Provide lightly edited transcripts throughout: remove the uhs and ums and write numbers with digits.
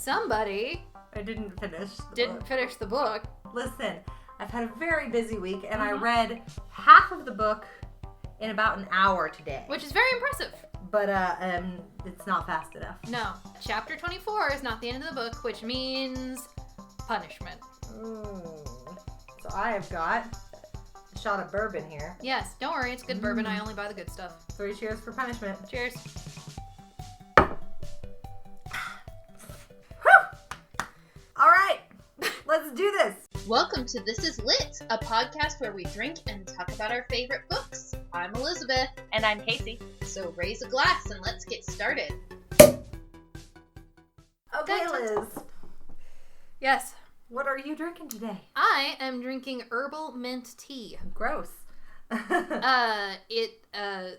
somebody I didn't finish the book. Listen, I've had a very busy week, and I read half of the book in about an hour today. Which is very impressive. But it's not fast enough. No. Chapter 24 is not the end of the book, which means punishment. So I have got a shot of bourbon here. Yes, don't worry, it's good bourbon. I only buy the good stuff. 3 cheers for punishment. Cheers. All right, let's do this. Welcome to This Is Lit, a podcast where we drink and talk about our favorite books. I'm Elizabeth. And I'm Casey. So raise a glass and let's get started. Okay, Liz. Yes. What are you drinking today? I am drinking herbal mint tea. Gross. It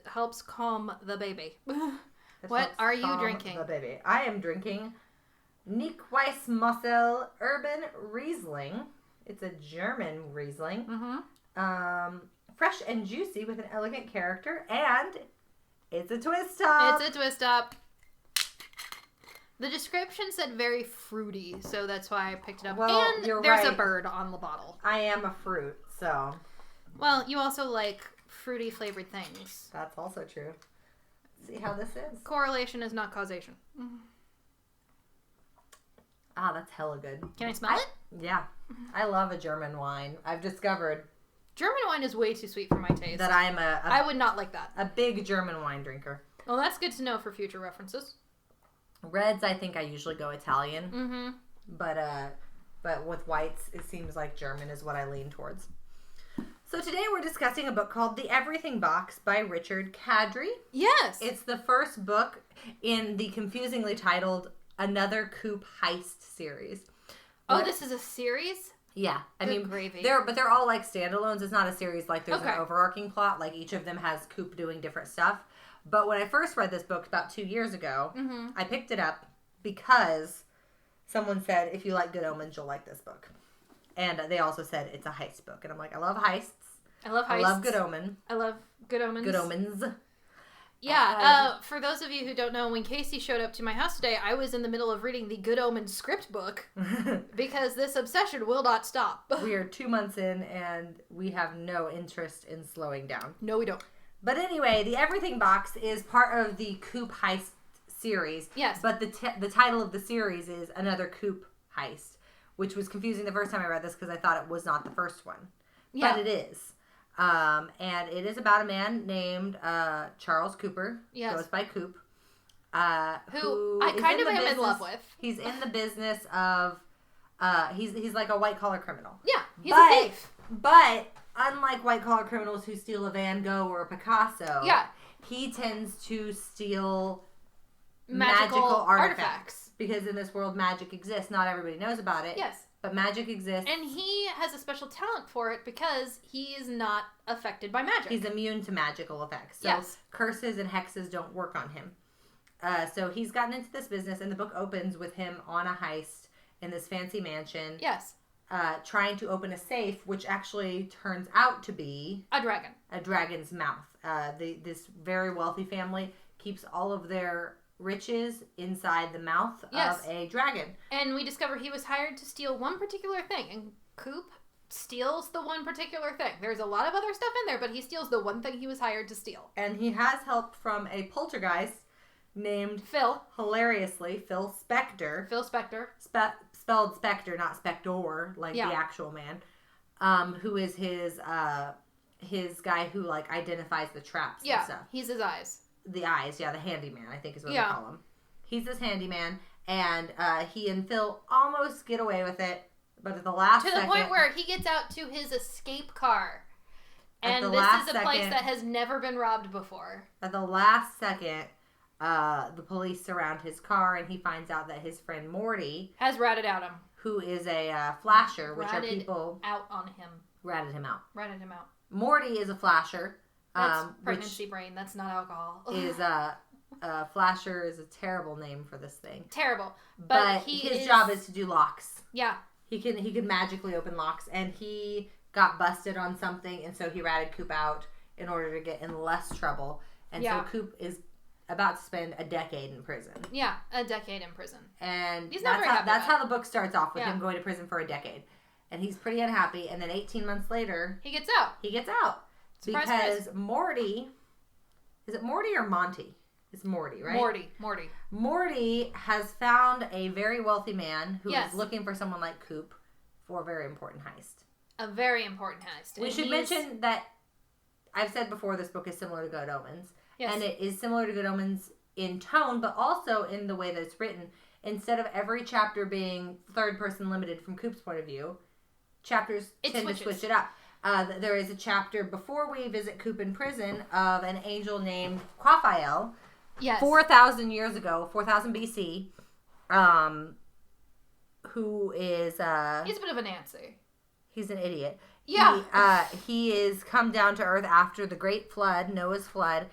helps calm the baby. What are you drinking? The baby. I am drinking Weißmosel Urban Riesling. It's a German Riesling. Fresh and juicy with an elegant character, and it's a twist top. It's a twist top. The description said very fruity, so that's why I picked it up. Well, and you're there's right. a bird on the bottle. I am a fruit, so. Well, you also like fruity flavored things. That's also true. Let's see how this is. Correlation is not causation. Ah, that's hella good. Can I smell it? Yeah. I love a German wine. I've discovered German wine is way too sweet for my taste. that I'm I would not like that. a big German wine drinker. Well, that's good to know for future references. Reds, I think I usually go Italian. But with whites, it seems like German is what I lean towards. So today we're discussing a book called The Everything Box by Richard Kadrey. Yes. It's the first book in the confusingly titled Another Coup Heist series. Oh, this is a series? Yeah. I Good mean, gravy. they're all like standalones. It's not a series like there's Okay. an overarching plot. Like each of them has Coop doing different stuff. But when I first read this book about 2 years ago, I picked it up because someone said, if you like Good Omens, you'll like this book. And they also said it's a heist book. And I'm like, I love heists. I love heists. I love Good Omen. I love Good Omens. Good Omens. Yeah, for those of you who don't know, when Casey showed up to my house today, I was in the middle of reading the Good Omens script book because this obsession will not stop. We are 2 months in and we have no interest in slowing down. No, we don't. But anyway, The Everything Box is part of the Coop Heist series. Yes. But the title of the series is Another Coop Heist, which was confusing the first time I read this because I thought it was not the first one. Yeah. But it is. And it is about a man named Charles Cooper. Yes. Goes by Coop. Who I kind of am in love with. He's in the business of, he's like a white-collar criminal. Yeah, he's a thief. But unlike white-collar criminals who steal a Van Gogh or a Picasso, Yeah. he tends to steal Magical artifacts. Because in this world, magic exists. Not everybody knows about it. Yes. But magic exists. And he has a special talent for it because he is not affected by magic. He's immune to magical effects. So Yes. curses and hexes don't work on him. So he's gotten into this business, and the book opens with him on a heist in this fancy mansion. Yes. Trying to open a safe, which actually turns out to be A dragon. a dragon's mouth. This very wealthy family keeps all of their riches inside the mouth Yes. of a dragon. And we discover he was hired to steal one particular thing. And Coop steals the one particular thing. There's a lot of other stuff in there, but he steals the one thing he was hired to steal. And he has help from a poltergeist named, hilariously, Phil Spector. Phil Spector. Spelled Spector, not Spector, like Yeah. the actual man. Who is his guy who like identifies the traps and stuff. He's his eyes. The eyes, the handyman, I think is what Yeah. they call him. He's this handyman, and he and Phil almost get away with it, but at the last To the second, point where he gets out to his escape car. And the this last is a place second- that has never been robbed before. at the last second, the police surround his car, and he finds out that his friend Morty, Has ratted out him. who is a flasher, which are Ratted people out on him. ratted him out. Ratted him out. Morty is a flasher. That's pregnancy brain. That's not alcohol. Is flasher is a terrible name for this thing. Terrible. But his job is to do locks. Yeah. He can magically open locks, and he got busted on something, and so he ratted Coop out in order to get in less trouble. And Yeah. so Coop is about to spend a decade in prison. Yeah, a decade in prison. And he's not very happy. That's how the book starts off, with him going to prison for a decade. And he's pretty unhappy. And then 18 months later... He gets out. Surprise, because surprise. Morty... Is it Morty or Monty? It's Morty, right? Morty. Morty has found a very wealthy man who Yes. is looking for someone like Coop for a very important heist. A very important heist. We should mention that I've said before this book is similar to Good Omens. Yes. And it is similar to Good Omens in tone, but also in the way that it's written. Instead of every chapter being third-person limited from Coop's point of view, chapters tend to switch it up. There is a chapter before we visit Coop in prison of an angel named Quaphael. Yes. 4,000 years ago, 4,000 BC, who is... he's a bit of a Nancy. He's an idiot. Yeah. He is come down to Earth after the Great Flood, Noah's Flood,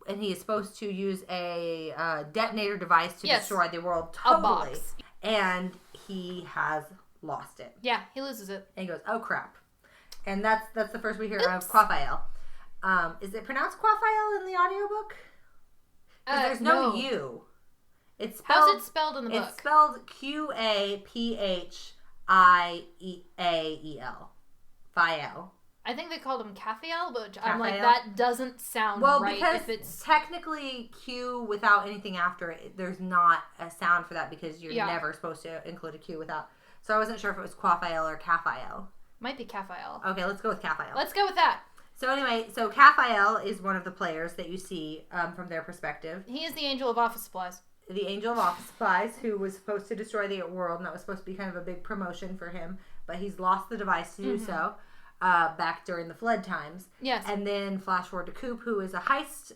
and he is supposed to use a detonator device to destroy the world totally. A box. And he has lost it. Yeah, he loses it. And he goes, oh crap. And that's the first we hear of Oops. Quaphael. Is it pronounced Quaphael in the audiobook? There's no U. It's spelled, how's it spelled in the book? It's spelled Qaphiael. Phael. I think they called him Caphael, but I'm like, Caphael? that doesn't sound right. Because if it's technically Q without anything after it, there's not a sound for that because you're never supposed to include a Q without. So I wasn't sure if it was Quaphael or Caphael. Might be Caphael. Okay, let's go with Caphael. Let's go with that. So anyway, Caphael is one of the players that you see from their perspective. He is the angel of office supplies. The angel of office supplies, who was supposed to destroy the world, and that was supposed to be kind of a big promotion for him, but he's lost the device to do so back during the flood times. Yes. And then flash forward to Coop, who is a heist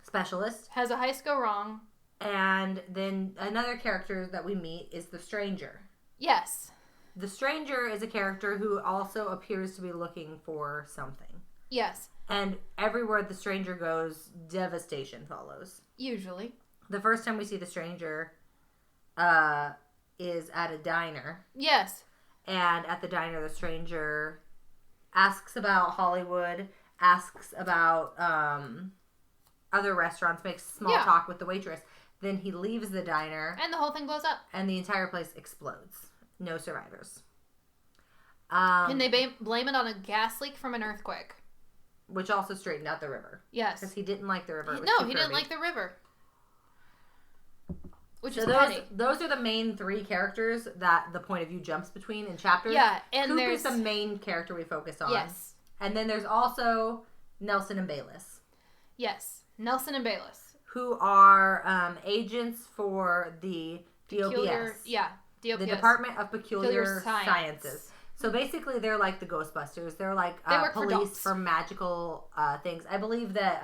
specialist. Has a heist go wrong. And then another character that we meet is the Stranger. Yes. The Stranger is a character who also appears to be looking for something. Yes. And everywhere the Stranger goes, devastation follows. Usually. The first time we see the Stranger is at a diner. Yes. And at the diner, the Stranger asks about Hollywood, asks about other restaurants, makes small talk with the waitress. Then he leaves the diner. And the whole thing blows up. And the entire place explodes. No survivors. And they blame it on a gas leak from an earthquake. Which also straightened out the river. Yes. Because he didn't like the river. He didn't like the river. Which is petty. Those are the main three characters that the point of view jumps between in chapters. Yeah, and Coop there's... is the main character we focus on. Yes. And then there's also Nelson and Bayless. Yes. Nelson and Bayless. Who are agents for the DOPS. DOPS. The Department of Peculiar Sciences. So basically they're like the Ghostbusters. They're like police for magical things. I believe that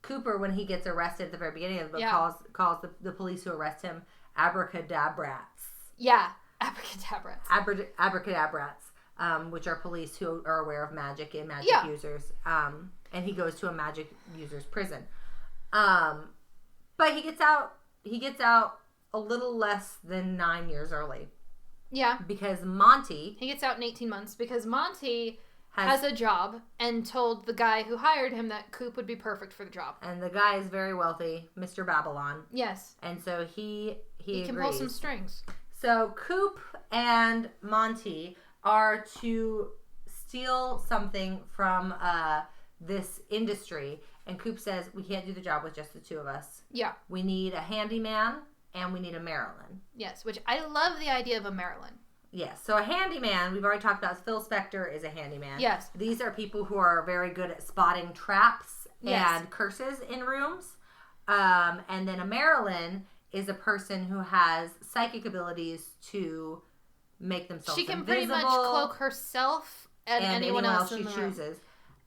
Cooper, when he gets arrested at the very beginning of the book, calls the police who arrest him abracadabrats. Yeah, abracadabrats. Abracadabrats, which are police who are aware of magic and magic users. And he goes to a magic user's prison. But he gets out a little less than 9 years early. Yeah. Because Monty... He gets out in 18 months because Monty has a job and told the guy who hired him that Coop would be perfect for the job. And the guy is very wealthy, Mr. Babylon. Yes. And so he can pull some strings. So Coop and Monty are to steal something from this industry. And Coop says, we can't do the job with just the two of us. Yeah. We need a handyman and we need a Marilyn. Yes, which I love the idea of a Marilyn. Yes. So a handyman, we've already talked about, Phil Spector is a handyman. Yes. These are people who are very good at spotting traps and curses in rooms. And then a Marilyn is a person who has psychic abilities to make themselves invisible. She can pretty much cloak herself and anyone else she in the chooses. room.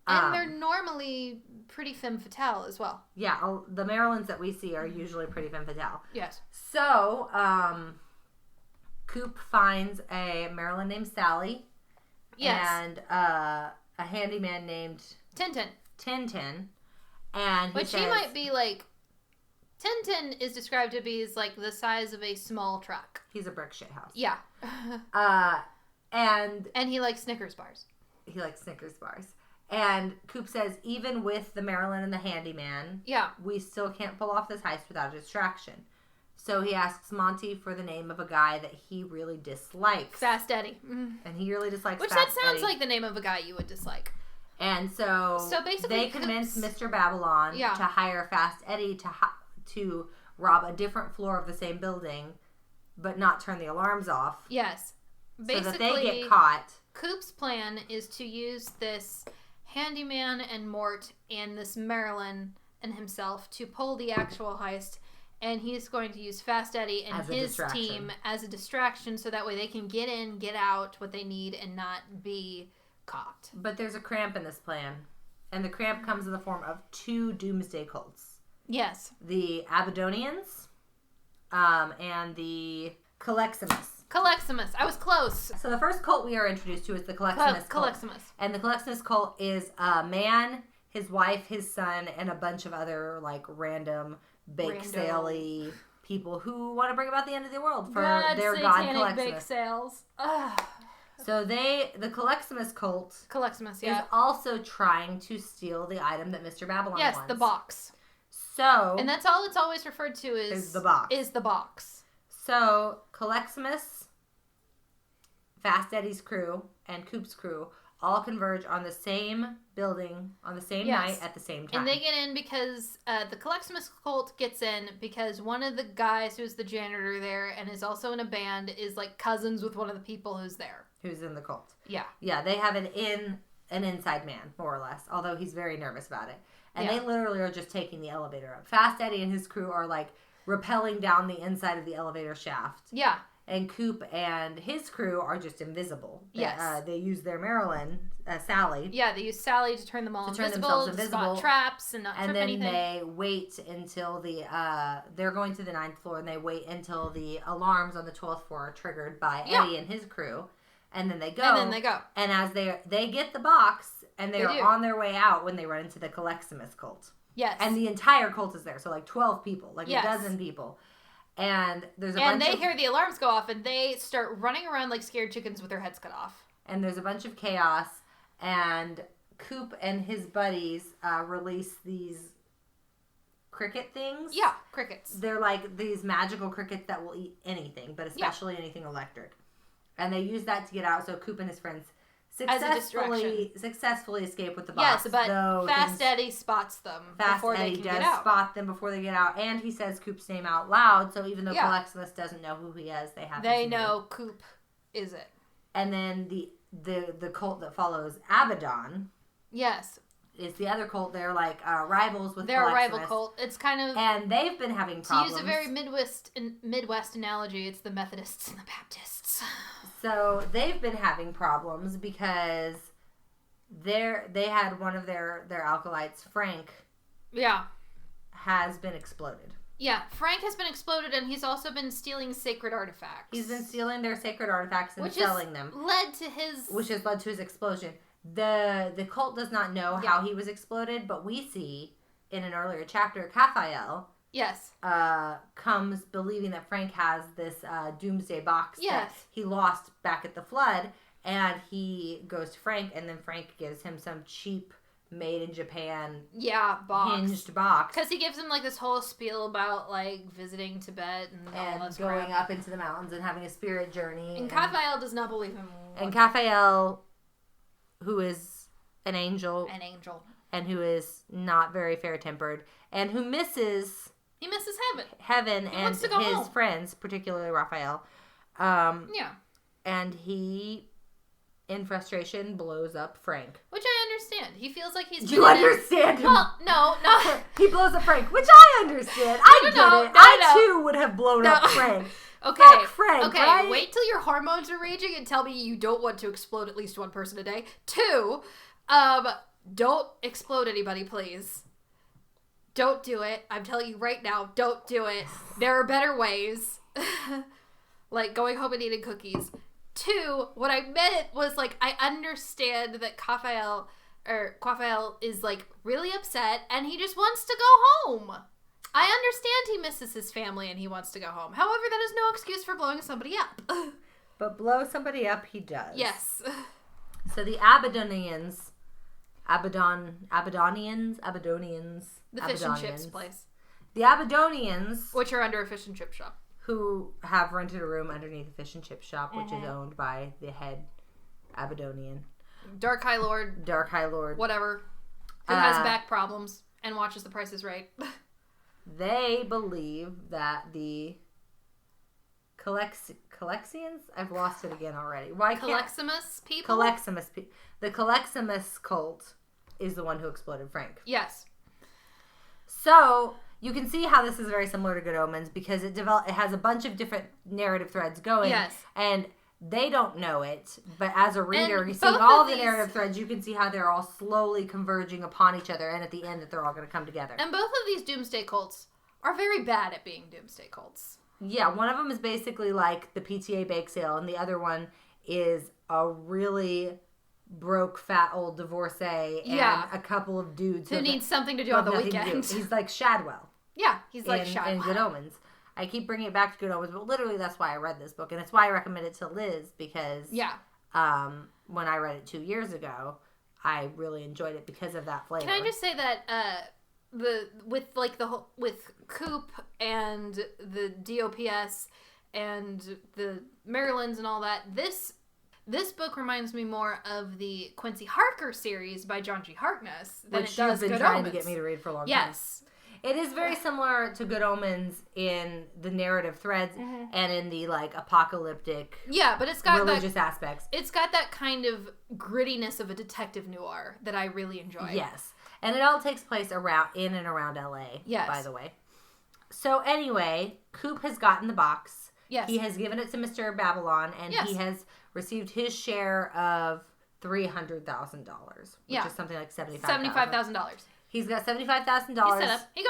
And they're normally pretty femme fatale as well. Yeah, the Marilyns that we see are usually pretty femme fatale. Yes. So, Coop finds a Marilyn named Sally. Yes. And a handyman named... Tintin. And he might be like... Tintin is described to be like the size of a small truck. He's a brick shit house. Yeah. And he likes Snickers bars. He likes Snickers bars. And Coop says, even with the Marilyn and the handyman, we still can't pull off this heist without a distraction. So he asks Monty for the name of a guy that he really dislikes. Fast Eddie. And he really dislikes Which Fast that sounds Eddie. like the name of a guy you would dislike. And so basically they convince Mr. Babylon to hire Fast Eddie to rob a different floor of the same building, but not turn the alarms off. Yes. Basically, so that they get caught. Coop's plan is to use this handyman and Mort and this Marilyn and himself to pull the actual heist, and he's going to use Fast Eddie and his team as a distraction so that way they can get in, get out what they need, and not be caught. But there's a cramp in this plan, and the cramp comes in the form of 2 doomsday cults. Yes. The Abadonians and the Caleximus. Caleximus. I was close. So the first cult we are introduced to is the Caleximus cult. Caleximus. And the Caleximus cult is a man, his wife, his son, and a bunch of other like random bake sale-y people who want to bring about the end of the world for their god Caleximus. Bake sales. Ugh. So the Caleximus cult is also trying to steal the item that Mr. Babylon wants. Yes, the box. So and that's all it's always referred to is the box. Is the box. So Caleximus, Fast Eddie's crew, and Coop's crew all converge on the same building on the same night at the same time. And they get in because the Caleximus cult gets in because one of the guys who's the janitor there and is also in a band is like cousins with one of the people who's there. Who's in the cult. Yeah. Yeah, they have an inside man, more or less, although he's very nervous about it. And they literally are just taking the elevator up. Fast Eddie and his crew are like rappelling down the inside of the elevator shaft. Yeah. And Coop and his crew are just invisible. Yes. They use their Marilyn, Sally. Yeah, they use Sally to turn them all invisible, to spot traps and not trip anything. And then they wait until they're going to the 9th floor, and they wait until the alarms on the 12th floor are triggered by Eddie and his crew. And then they go. And as they get the box, and they're on their way out when they run into the Caleximus cult. Yes. And the entire cult is there, so like 12 people, like a dozen people. And there's a bunch And they hear the alarms go off, and they start running around like scared chickens with their heads cut off. And there's a bunch of chaos, and Coop and his buddies release these cricket things. Yeah, crickets. They're like these magical crickets that will eat anything, but especially anything electric. And they use that to get out, so Coop and his friends successfully escape with the box. Yes, but Fast Eddie spots them before they can get out. Fast Eddie does spot them before they get out, and he says Coop's name out loud, so even though Caleximus doesn't know who he is, they know Coop is it. And then the cult that follows Abaddon. Yes. Is the other cult. They're like rivals with They're Caleximus. a rival cult. It's kind of... And they've been having problems. To use a very Midwest analogy, it's the Methodists and the Baptists. So they've been having problems because they had one of their acolytes, Frank. Yeah. Has been exploded. Yeah, Frank has been exploded, and he's also been stealing sacred artifacts. He's been stealing their sacred artifacts and selling them. Which has led to his explosion. The cult does not know how he was exploded, but we see in an earlier chapter, Raphael comes believing that Frank has this doomsday box that he lost back at the flood, and he goes to Frank, and then Frank gives him some cheap made in Japan hinged box. Because he gives him like this whole spiel about like visiting Tibet and all this going up into the mountains and having a spirit journey. And Raphael does not believe him. And Raphael, who is an angel. And who is not very fair-tempered. And who misses... He misses heaven and his home. friends, particularly Raphael. And he, in frustration, blows up Frank. Which I understand. He feels like he's... Do you understand? Well, no. He blows up Frank, which I understand. I get it. I, too, would have blown up Frank. Okay. Fuck Frank, okay, right? Wait till your hormones are raging and tell me you don't want to explode at least one person a day. 2, don't explode anybody, please. Don't do it. I'm telling you right now, don't do it. There are better ways. Like going home and eating cookies. 2, what I meant was like, I understand that Raphael is like really upset and he just wants to go home. I understand he misses his family and he wants to go home. However, that is no excuse for blowing somebody up. But blow somebody up, he does. Yes. So the Abadonians Abadonians. The fish and chips place. The Abadonians, which are under a fish and chip shop, who have rented a room underneath the fish and chip shop, which is owned by the head Abadonian. Dark High Lord. Whatever. Who has back problems and watches The Price is Right. They believe that the Calexians? I've lost it again already. Why can't... Caleximus people? The Caleximus cult is the one who exploded Frank. Yes. So, you can see how this is very similar to Good Omens because it has a bunch of different narrative threads going. Yes. And they don't know it, but as a reader, you see all the narrative threads, you can see how they're all slowly converging upon each other, and at the end that they're all going to come together. And both of these doomsday cults are very bad at being doomsday cults. Yeah, one of them is basically like the PTA bake sale, and the other one is a really broke, fat, old divorcee and a couple of dudes who need something to do on the weekend. He's like Shadwell. Yeah, he's like Shadwell. In Good Omens. I keep bringing it back to Good Omens, but literally that's why I read this book, and it's why I recommend it to Liz, because when I read it 2 years ago, I really enjoyed it because of that flavor. Can I just say that with Coop and the DOPS and the Marylands and all that, this book reminds me more of the Quincy Harker series by John G. Harkness than it does Good Omens. Which you've been trying to get me to read for a long time. Yes. It is very similar to Good Omens in the narrative threads and in the like apocalyptic, but it's got religious aspects. It's got that kind of grittiness of a detective noir that I really enjoy. Yes, and it all takes place in and around LA. Yes, by the way. So anyway, Coop has gotten the box. Yes, he has given it to Mr. Babylon, and he has received his share of $300,000, which is something like $75,000. He's got $75,000. He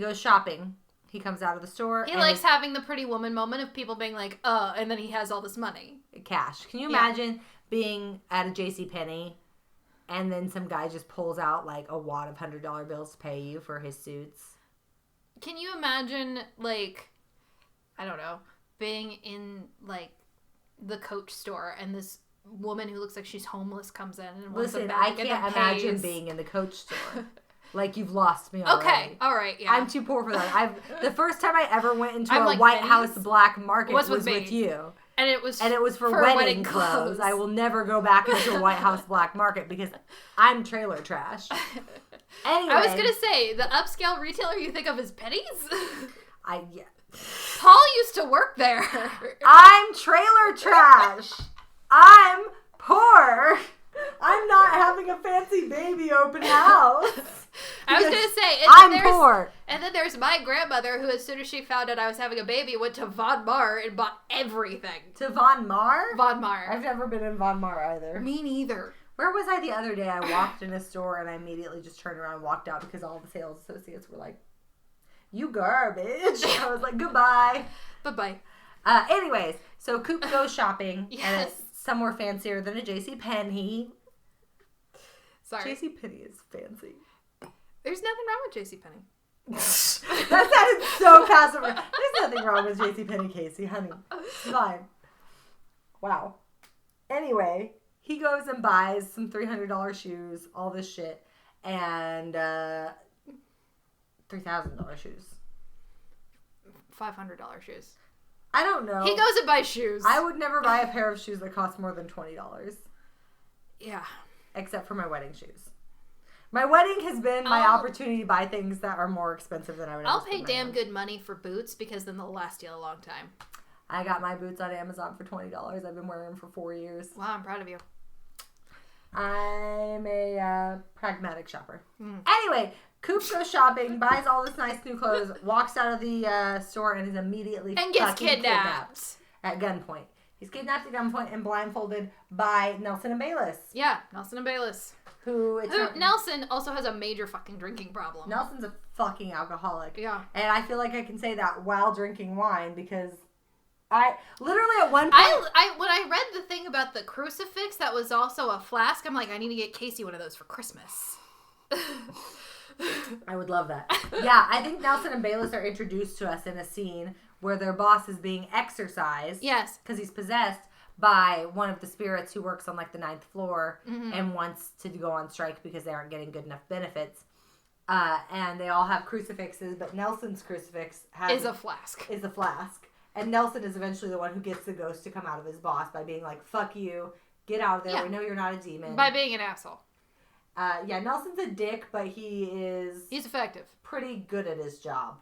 goes shopping. He comes out of the store. He likes having the Pretty Woman moment of people being like, and then he has all this money. Cash. Can you imagine being at a JCPenney and then some guy just pulls out like a wad of $100 bills to pay you for his suits? Can you imagine, like, I don't know, being in like the Coach store and this woman who looks like she's homeless comes in and wants a bag. I can't imagine being in the Coach store. Like, you've lost me already. Okay, all right, yeah. I'm too poor for that. The first time I ever went into a White House black market was with you. And it was for wedding clothes. I will never go back into a White House black market because I'm trailer trash. Anyway. I was going to say, the upscale retailer you think of as Penny's? Yeah. Paul used to work there. I'm trailer trash. I'm poor. I'm not having a fancy baby open house. I was going to say, I'm poor. And then there's my grandmother who, as soon as she found out I was having a baby, went to Von Mar and bought everything. To Von Mar? Von Mar. I've never been in Von Mar either. Me neither. Where was I the other day? I walked in a store and I immediately just turned around and walked out because all the sales associates were like, "You garbage." I was like, "Goodbye." Bye-bye. Anyways, so Coop goes shopping and it's somewhere fancier than a JCPenney. Sorry. JCPenney is fancy. There's nothing wrong with JCPenney. That sounded so passive. There's nothing wrong with JCPenney, Casey, honey. It's fine. Wow. Anyway, he goes and buys some $300 shoes, all this shit, and $3,000 shoes. $500 shoes. I don't know. He goes and buys shoes. I would never buy a pair of shoes that cost more than $20. Yeah. Except for my wedding shoes. My wedding has been my opportunity to buy things that are more expensive than I would. I'll pay damn good money for boots because then they'll last you a long time. I got my boots on Amazon for $20. I've been wearing them for 4 years. Wow, I'm proud of you. I'm a pragmatic shopper. Anyway, Coop goes shopping, buys all this nice new clothes, walks out of the store, and is immediately gets kidnapped at gunpoint. He's kidnapped at gunpoint and blindfolded by Nelson and Bayless. Yeah, Nelson and Bayless. Nelson also has a major fucking drinking problem. Nelson's a fucking alcoholic. Yeah. And I feel like I can say that while drinking wine because I literally at one point... when I read the thing about the crucifix that was also a flask, I'm like, I need to get Casey one of those for Christmas. I would love that. Yeah, I think Nelson and Bayless are introduced to us in a scene where their boss is being exorcised. Yes. Because he's possessed by one of the spirits who works on like the 9th floor and wants to go on strike because they aren't getting good enough benefits. And they all have crucifixes, but Nelson's crucifix is a flask. And Nelson is eventually the one who gets the ghost to come out of his boss by being like, fuck you, get out of there, we know you're not a demon. By being an asshole. Nelson's a dick, but he's effective. Pretty good at his job,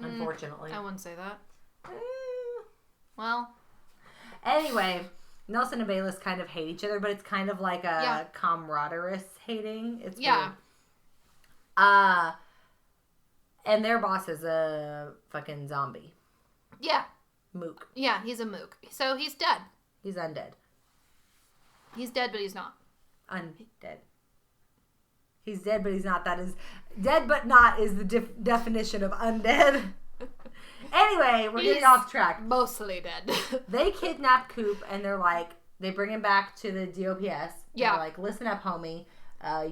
unfortunately. I wouldn't say that. Well. Anyway, Nelson and Bayless kind of hate each other, but it's kind of like a camaraderie hating. It's weird. And their boss is a fucking zombie. Yeah. Mook. Yeah, he's a mook. So he's dead. He's undead. He's dead, but he's not. Undead. He's dead, but he's not. That is... Dead but not is the definition of undead. Anyway, we're getting off track. Mostly dead. They kidnap Coop, and they're like... They bring him back to the DOPS. Yeah. They're like, listen up, homie.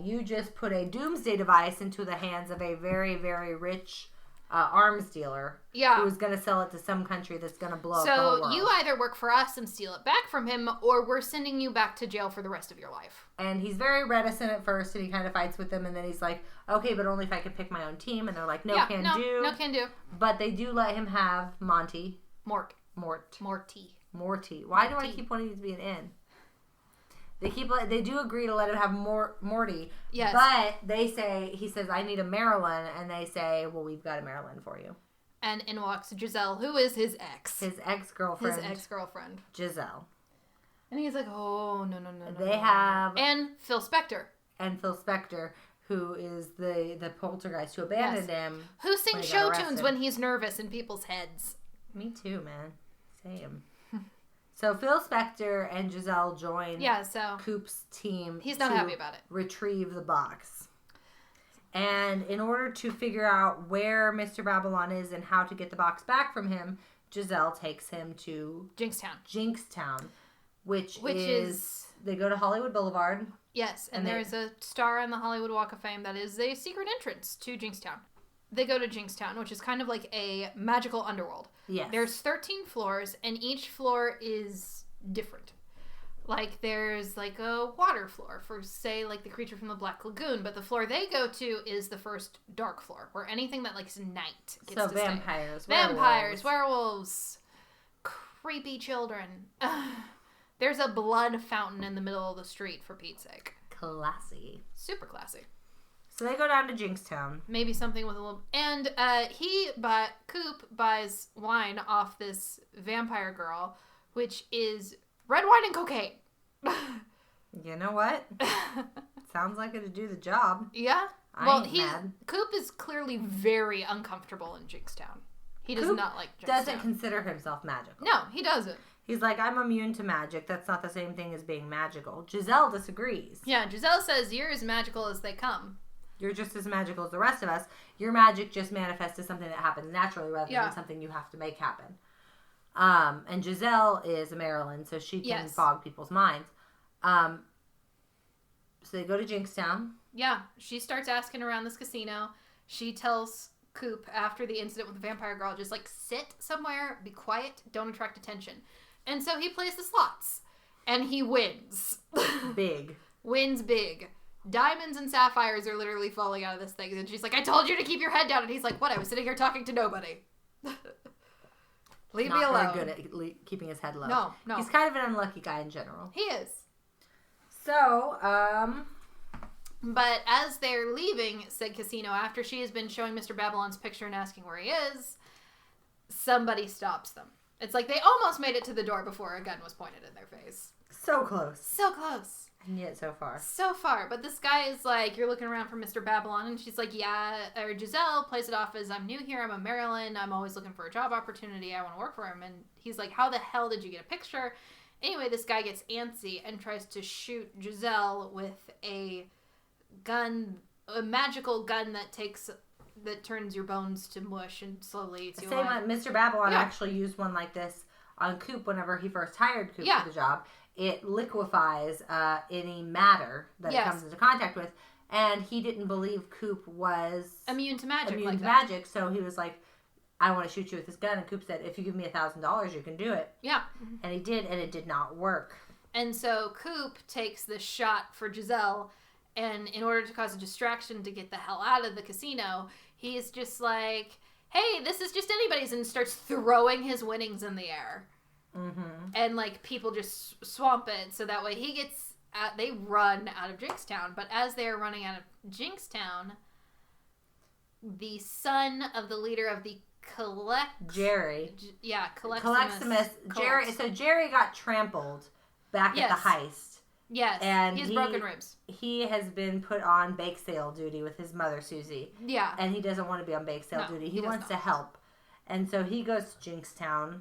You just put a doomsday device into the hands of a very, very rich arms dealer. Yeah. Who is going to sell it to some country that's going to blow up the whole world. So you either work for us and steal it back from him, or we're sending you back to jail for the rest of your life. And he's very reticent at first, and he kind of fights with them, and then he's like, okay, but only if I could pick my own team. And they're like, no, can do. No, can do. But they do let him have Morty. Morty. Why do I keep wanting it to be an N? They do agree to let him have Morty. Yes. But he says, I need a Marilyn. And they say, well, we've got a Marilyn for you. And in walks Giselle, who is his ex. His ex-girlfriend. Giselle. And he's like, oh, no. They have... And Phil Spector. Who is the poltergeist who abandoned him. Who sings show tunes when he's nervous in people's heads. Me too, man. Same. So Phil Spector and Giselle join Coop's team. He's not happy about it. Retrieve the box. And in order to figure out where Mr. Babylon is and how to get the box back from him, Giselle takes him to Jinkstown, which is they go to Hollywood Boulevard. Yes, and there's a star on the Hollywood Walk of Fame that is a secret entrance to Jinkstown. They go to Jinkstown, which is kind of like a magical underworld. Yes. There's 13 floors, and each floor is different. Like, there's, like, a water floor for, say, like, the creature from the Black Lagoon. But the floor they go to is the first dark floor, where anything that likes night gets to stay. Vampires, werewolves, creepy children. There's a blood fountain in the middle of the street, for Pete's sake. Classy. Super classy. So they go down to Jinkstown. Maybe something with a little... And Coop buys wine off this vampire girl, which is red wine and cocaine. You know what? Sounds like it'd do the job. Yeah. Mad. Coop is clearly very uncomfortable in Jinkstown. He does not like Jinkstown. Doesn't consider himself magical. No, he doesn't. He's like, I'm immune to magic. That's not the same thing as being magical. Giselle disagrees. Yeah, Giselle says, you're as magical as they come. You're just as magical as the rest of us. Your magic just manifests as something that happens naturally rather than something you have to make happen. And Giselle is a Marilyn, so she can fog people's minds. So they go to Jinkstown. Yeah, she starts asking around this casino. She tells Coop after the incident with the vampire girl, just like, sit somewhere, be quiet, don't attract attention. And so he plays the slots. And he wins. Big. Wins big. Diamonds and sapphires are literally falling out of this thing. And she's like, I told you to keep your head down. And he's like, what? I was sitting here talking to nobody. Leave me alone. Not very good at keeping his head low. No. He's kind of an unlucky guy in general. He is. So, But as they're leaving said casino, after she has been showing Mr. Babylon's picture and asking where he is, somebody stops them. It's like they almost made it to the door before a gun was pointed in their face. So close. So close. And yet so far. So far. But this guy is like, you're looking around for Mr. Babylon, and she's like, yeah, or Giselle plays it off as, I'm new here, I'm a Maryland, I'm always looking for a job opportunity, I want to work for him. And he's like, how the hell did you get a picture? Anyway, this guy gets antsy and tries to shoot Giselle with a gun, a magical gun that turns your bones to mush and slowly eats you alive. Mr. Babylon actually used one like this on Coop whenever he first hired Coop for the job. It liquefies any matter that it comes into contact with, and he didn't believe Coop was immune to magic. So he was like, I want to shoot you with this gun. And Coop said, if you give me $1,000, you can do it. Yeah. And he did, and it did not work. And so Coop takes this shot for Giselle, and in order to cause a distraction to get the hell out of the casino, he's just like, hey, this is just anybody's, and starts throwing his winnings in the air. Mm-hmm. And, like, people just swamp it, so that way he gets out, they run out of Jinkstown. But as they're running out of Jinkstown, the son of the leader of the Jerry. Colleximus. Jerry got trampled back at the heist. Yes, and he has broken ribs. He has been put on bake sale duty with his mother, Susie. Yeah. And he doesn't want to be on bake sale duty. He wants to help. And so he goes to Jinkstown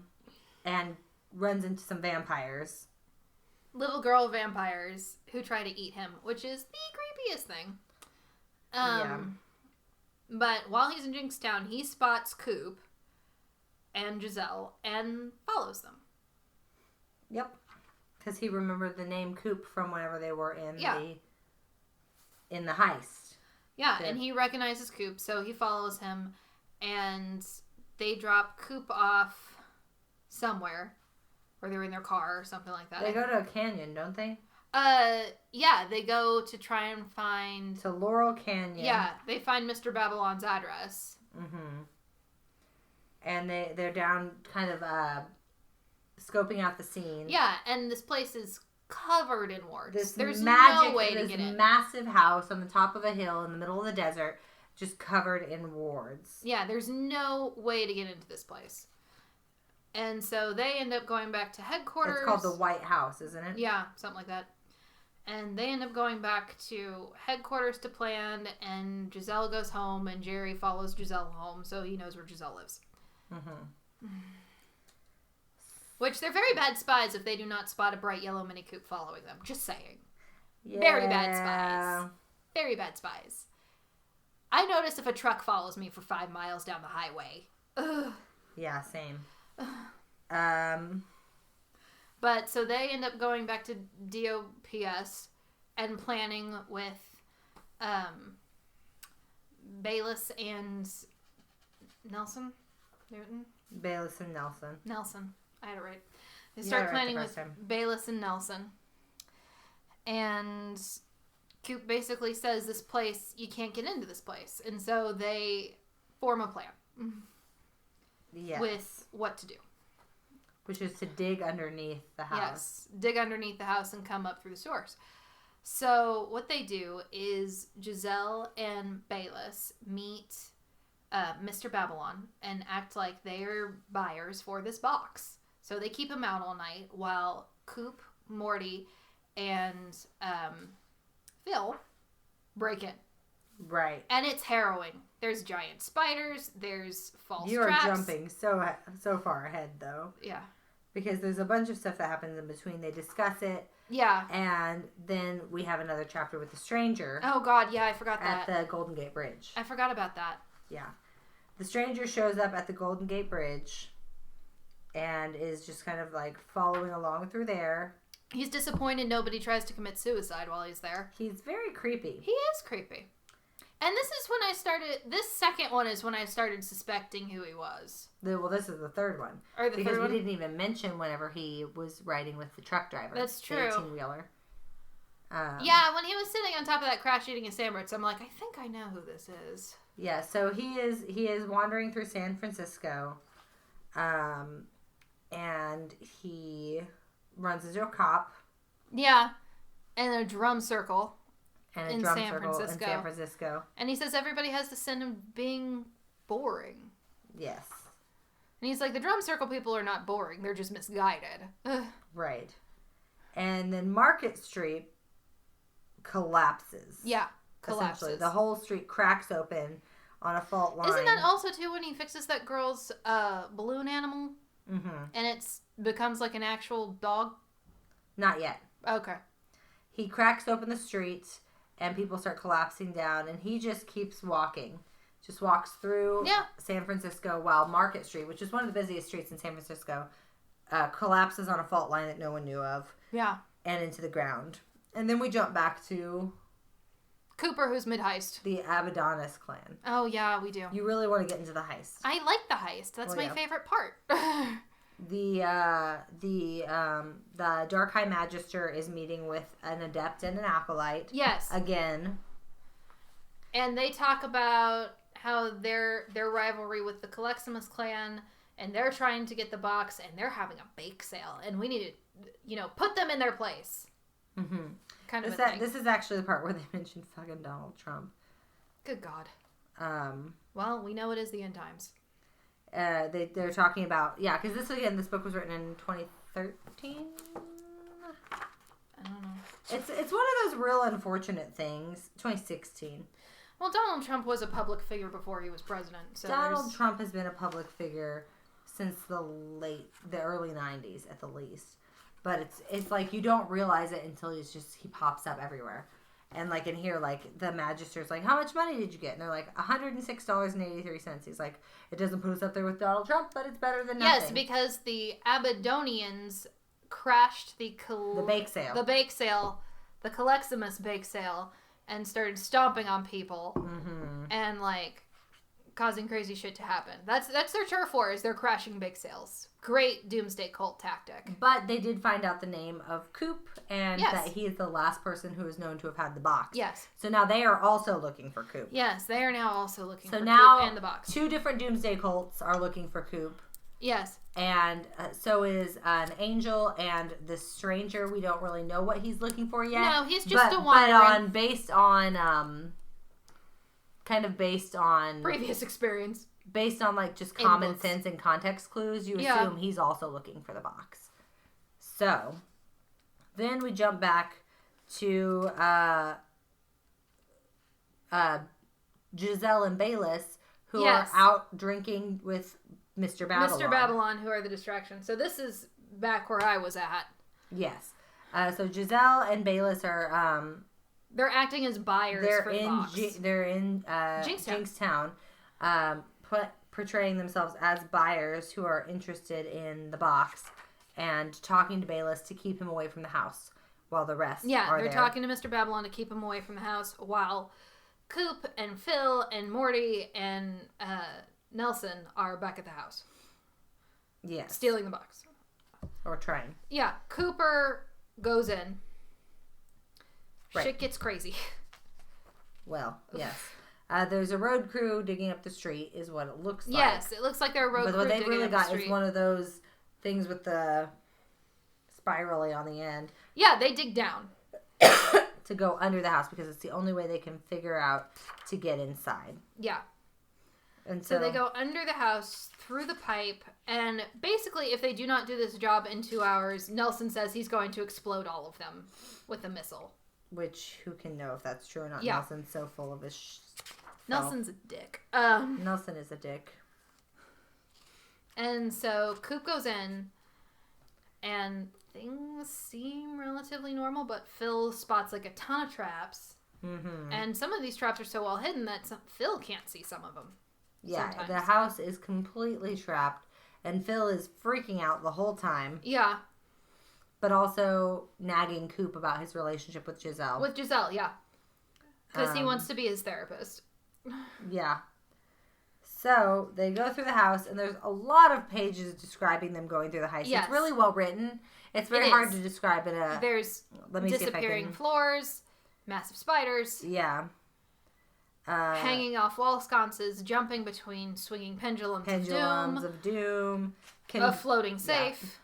and runs into some vampires. Little girl vampires who try to eat him, which is the creepiest thing. But while he's in Jinkstown, he spots Coop and Giselle and follows them. Yep. Because he remembered the name Coop from whenever they were in the heist. Yeah, and he recognizes Coop, so he follows him, and they drop Coop off somewhere, or they're in their car or something like that. They go to a canyon, don't they? Yeah, they go to try and find... To Laurel Canyon. Yeah, they find Mr. Babylon's address. Mm-hmm. And they're down kind of, scoping out the scene. Yeah, and this place is covered in wards. There's no way to get in. This massive house on the top of a hill in the middle of the desert, just covered in wards. Yeah, there's no way to get into this place. And so they end up going back to headquarters. It's called the White House, isn't it? Yeah, something like that. And they end up going back to headquarters to plan, and Giselle goes home, and Jerry follows Giselle home, so he knows where Giselle lives. Mm-hmm. Which, they're very bad spies if they do not spot a bright yellow Mini Coupe following them. Just saying. Yeah. Very bad spies. Very bad spies. I notice if a truck follows me for 5 miles down the highway. Ugh. Yeah, same. But, so they end up going back to DOPS and planning with Bayless and Nelson? Newton? Bayless and Nelson. Nelson. I had it right. They start planning with Bayless and Nelson. And Coop basically says this place, you can't get into this place. And so they form a plan. Yes. With what to do. Which is to dig underneath the house. Yes. Dig underneath the house and come up through the stores. So what they do is Giselle and Bayless meet Mr. Babylon and act like they're buyers for this box. So they keep him out all night while Coop, Morty, and Phil break in. Right. And it's harrowing. There's giant spiders. There's false traps. You are jumping so far ahead, though. Yeah. Because there's a bunch of stuff that happens in between. They discuss it. Yeah. And then we have another chapter with the stranger. Oh, God. Yeah, I forgot At that. the Golden Gate Bridge. I forgot about that. Yeah. The stranger shows up at the Golden Gate Bridge and is just kind of like following along through there. He's disappointed nobody tries to commit suicide while he's there. He's very creepy. He is creepy. And this is when I started... This second one is when I started suspecting who he was. Well, this is the third one. Or the because third one? we didn't even mention whenever he was riding with the truck driver. That's true. The 18-wheeler. Yeah, when he was sitting on top of that crash eating a sandwich, I'm like, I think I know who this is. Yeah, so he is wandering through San Francisco. And he runs into a cop. Yeah. And a drum circle. And a in drum San circle Francisco. in San Francisco. And he says everybody has to send him being boring. Yes. And he's like, the drum circle people are not boring. They're just misguided. Ugh. Right. And then Market Street collapses. Yeah. Collapses. The whole street cracks open on a fault line. Isn't that also, too, when he fixes that girl's balloon animal? Mm-hmm. And it becomes like an actual dog? Not yet. Okay. He cracks open the street, and people start collapsing down, and he just keeps walking. Just walks through San Francisco while Market Street, which is one of the busiest streets in San Francisco, collapses on a fault line that no one knew of. Yeah. And into the ground. And then we jump back to... Cooper, who's mid-heist. The Abaddonist clan. Oh, yeah, we do. You really want to get into the heist. I like the heist. That's my favorite part. The Dark High Magister is meeting with an adept and an acolyte. Yes. Again. And they talk about how their rivalry with the Caleximus clan, and they're trying to get the box, and they're having a bake sale, and we need to, put them in their place. Mm-hmm. Kind of This is actually the part where they mentioned fucking Donald Trump. Good God. Well, we know it is the end times. They're talking about, because this book was written in 2013. I don't know. It's one of those real unfortunate things. 2016. Well, Donald Trump was a public figure before he was president. So Donald Trump has been a public figure since the early 90s at the least. But it's like you don't realize it until he pops up everywhere. And like in here, like the magister's like, how much money did you get? And they're like, $106.83. He's like, it doesn't put us up there with Donald Trump, but it's better than nothing. Yes, because the Abaddonians crashed the bake sale. The bake sale, the Caleximus bake sale, and started stomping on people and like causing crazy shit to happen. That's their turf war, is they're crashing bake sales. Great doomsday cult tactic. But they did find out the name of Coop, and that he is the last person who is known to have had the box. Yes. So now they are also looking for Coop. Yes, they are now also looking for Coop and the box. Two different doomsday cults are looking for Coop. Yes. And so is an angel and this stranger. We don't really know what he's looking for yet. No, he's just a wandering. But based on previous experience. Based on like just common sense and context clues, you assume he's also looking for the box. So then we jump back to Giselle and Bayless, who are out drinking with Mr. Babylon. Mr. Babylon, who are the distraction. So this is back where I was at. Yes. So Giselle and Bayless are... they're acting as buyers for the box. They're in Jinxtown. Portraying themselves as buyers who are interested in the box and talking to Bayless to keep him away from the house while the rest are there. They're talking to Mr. Babylon to keep him away from the house while Coop and Phil and Morty and Nelson are back at the house. Yes. Stealing the box. Or trying. Yeah. Cooper goes in. Right. Shit gets crazy. Well, yes. There's a road crew digging up the street, is what it looks like. Yes, it looks like they're a road crew digging up the street. But what they really got is one of those things with the spirally on the end. Yeah, they dig down. To go under the house because it's the only way they can figure out to get inside. Yeah. And so they go under the house, through the pipe, and basically if they do not do this job in 2 hours, Nelson says he's going to explode all of them with a missile. Which, who can know if that's true or not? Yeah. Nelson's so full of his Nelson's a dick. Nelson is a dick. And so Coop goes in, and things seem relatively normal, but Phil spots like a ton of traps. Mm-hmm. And some of these traps are so well hidden that Phil can't see some of them. Yeah, sometimes. The house is completely trapped, and Phil is freaking out the whole time. Yeah. But also nagging Coop about his relationship with Giselle. With Giselle, yeah. Because he wants to be his therapist. Yeah. So they go through the house, and there's a lot of pages describing them going through the heist. Yes. It's really well written. It's very hard to describe in a... There's disappearing floors, massive spiders. Yeah. Hanging off wall sconces, jumping between swinging pendulums of doom. A floating safe.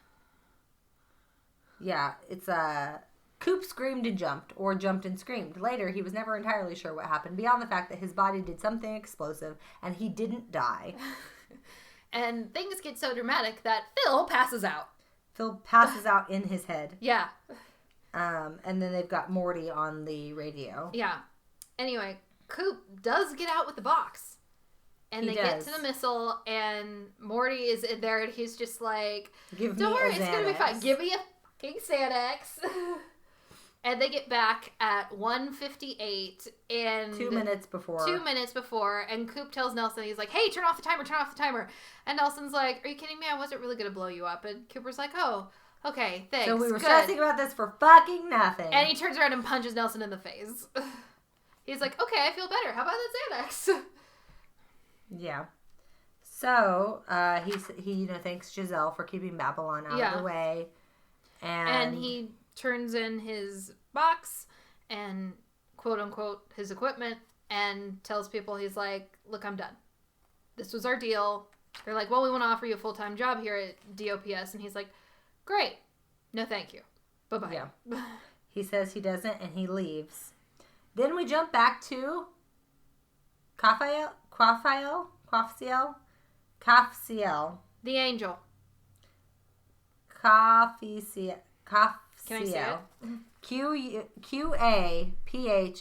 Yeah, it's Coop screamed and jumped, or jumped and screamed. Later, he was never entirely sure what happened, beyond the fact that his body did something explosive, and he didn't die. And things get so dramatic that Phil passes out. Phil passes out in his head. Yeah. And then they've got Morty on the radio. Yeah. Anyway, Coop does get out with the box. And they get to the missile, and Morty is in there, and he's just like, don't worry, it's going to be fine. Give me a fucking Xanax. And they get back at 1:58 and 2 minutes before. 2 minutes before, and Coop tells Nelson, he's like, hey, turn off the timer. And Nelson's like, are you kidding me? I wasn't really going to blow you up. And Cooper's like, oh, okay, thanks. So we were stressing about this for fucking nothing. And he turns around and punches Nelson in the face. He's like, okay, I feel better. How about that Xanax? Yeah. So, he thanks Giselle for keeping Babylon out of the way. And he turns in his box and, quote unquote, his equipment and tells people, he's like, look, I'm done. This was our deal. They're like, well, we want to offer you a full-time job here at DOPS. And he's like, great. No, thank you. Bye-bye. Yeah. He says he doesn't, and he leaves. Then we jump back to Kafsiel. The Angel. Kafsiel. Can I say it?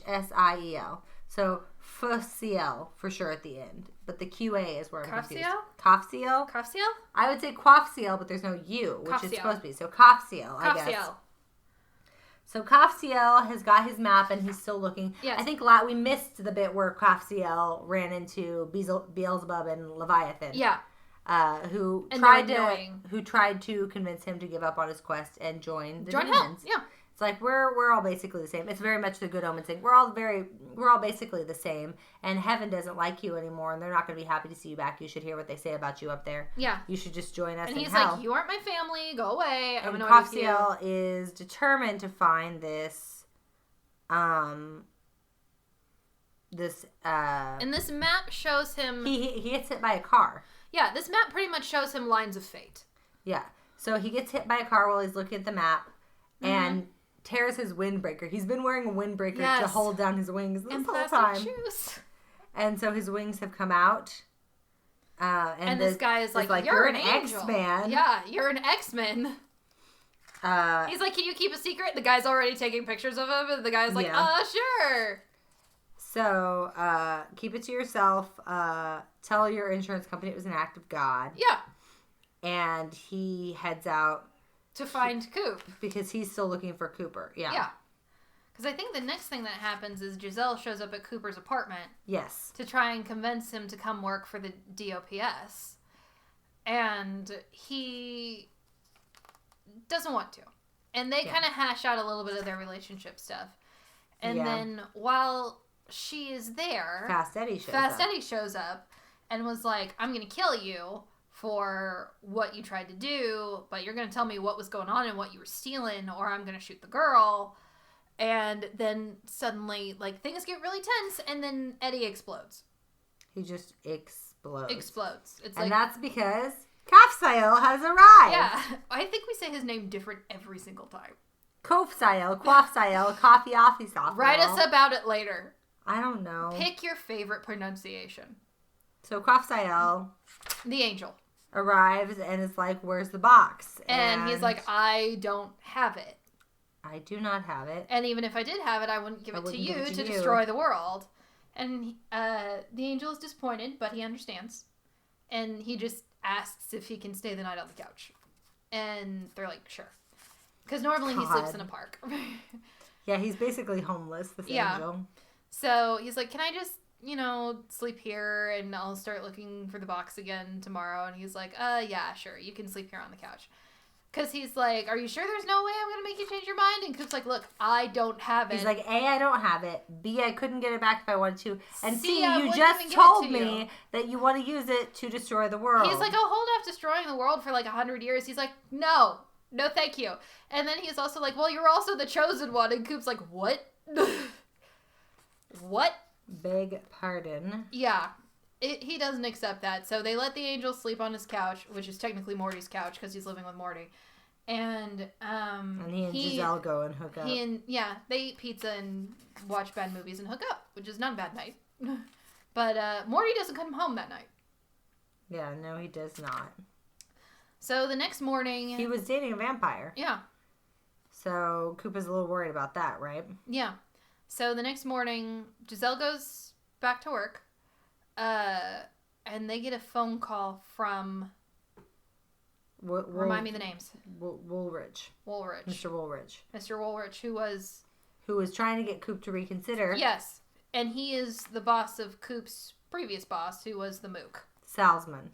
Qaphsiel. So Fsiel for sure at the end. But the QA is where I'm confused. Kafsiel? Kafsiel? I would say Quaffsiel, but there's no U, which Kafsiel. is supposed to be. So Kafsiel, I guess. So Kafsiel has got his map and he's still looking. Yes. I think we missed the bit where Kafsiel ran into Beelzebub and Leviathan. Yeah. Who tried to convince him to give up on his quest and join the demons. Yeah. It's like we're all basically the same. It's very much the Good Omens thing. We're all basically the same. And heaven doesn't like you anymore, and they're not going to be happy to see you back. You should hear what they say about you up there. Yeah. You should just join us. And he's hell. Like, you aren't my family. Go away. I'm and annoyed with you. Kafsiel is determined to find this. And this map shows him. He gets hit by a car. Yeah, this map pretty much shows him lines of fate. Yeah. So he gets hit by a car while he's looking at the map, and tears his windbreaker. He's been wearing a windbreaker to hold down his wings this whole time. Shoes. And so his wings have come out. And this guy is like, you're an X-Man. Yeah, you're an X-Men. He's like, can you keep a secret? The guy's already taking pictures of him, and the guy's like, sure. So, keep it to yourself. Tell your insurance company it was an act of God. Yeah. And he heads out to find Coop. Because he's still looking for Cooper. Yeah. Yeah. Because I think the next thing that happens is Giselle shows up at Cooper's apartment. Yes. To try and convince him to come work for the DOPS. And he doesn't want to. And they kind of hash out a little bit of their relationship stuff. And then while she is there, Fast Eddie shows up and was like, I'm going to kill you for what you tried to do, but you're going to tell me what was going on and what you were stealing, or I'm going to shoot the girl. And then suddenly, like, things get really tense, and then Eddie explodes. He just explodes. It's and that's because Kafsiel has arrived. Yeah. I think we say his name different every single time. Kofsiel, Quaffsiel, Coffee Offie. Write us about it later. I don't know. Pick your favorite pronunciation. So Kafsiel, the Angel, arrives and is like, where's the box? And he's like, I don't have it. I do not have it. And even if I did have it, I wouldn't give it to you to destroy the world. And the Angel is disappointed, but he understands. And he just asks if he can stay the night on the couch. And they're like, sure. Because normally he sleeps in a park. Yeah, he's basically homeless, this Angel. So he's like, can I just, sleep here and I'll start looking for the box again tomorrow? And he's like, yeah, sure. You can sleep here on the couch. Because he's like, are you sure there's no way I'm going to make you change your mind? And Coop's like, look, I don't have it. He's like, A, I don't have it. B, I couldn't get it back if I wanted to. And C, you just told me that you want to use it to destroy the world. He's like, oh, hold off destroying the world for like 100 years. He's like, no, thank you. And then he's also like, well, you're also the chosen one. And Coop's like, what? What? Beg pardon. Yeah. He doesn't accept that. So they let the Angel sleep on his couch, which is technically Morty's couch because he's living with Morty. And he and Giselle go and hook up. They eat pizza and watch bad movies and hook up, which is not a bad night. But Morty doesn't come home that night. Yeah, no, he does not. So the next morning... He was dating a vampire. Yeah. So Coop is a little worried about that, right? Yeah. So the next morning, Giselle goes back to work. And they get a phone call from... remind me the names. Woolridge. Mr. Woolridge. Mr. Woolridge, who was trying to get Coop to reconsider. Yes. And he is the boss of Coop's previous boss, who was the Mook. Salesman.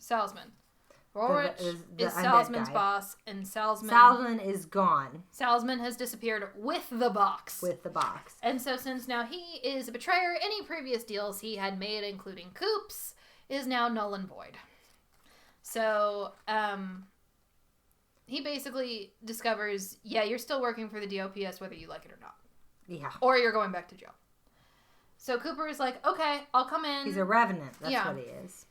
Woolrich the is undead Salzman's guy. boss, and Salzman is gone. Salzman has disappeared with the box. And so since now he is a betrayer, any previous deals he had made, including Coop's, is now null and void. So, he basically discovers, yeah, you're still working for the DOPS whether you like it or not. Yeah. Or you're going back to jail. So Cooper is like, okay, I'll come in. He's a revenant. That's what he is.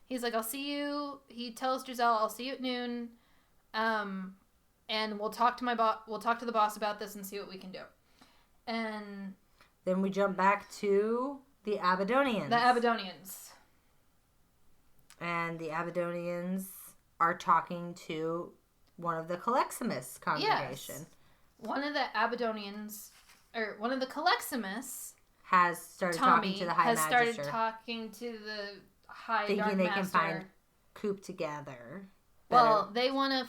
He's like, I'll see you. He tells Giselle, I'll see you at noon. And we'll talk to we'll talk to the boss about this and see what we can do. And then we jump back to the Abadonians. And the Abadonians are talking to one of the Colleximus congregation. Yes. One of the Abadonians, or one of the Colleximus, has started talking to the High Magister. Has started talking to the High Thinking Dark they Master. can find Coop together. Well, they want to,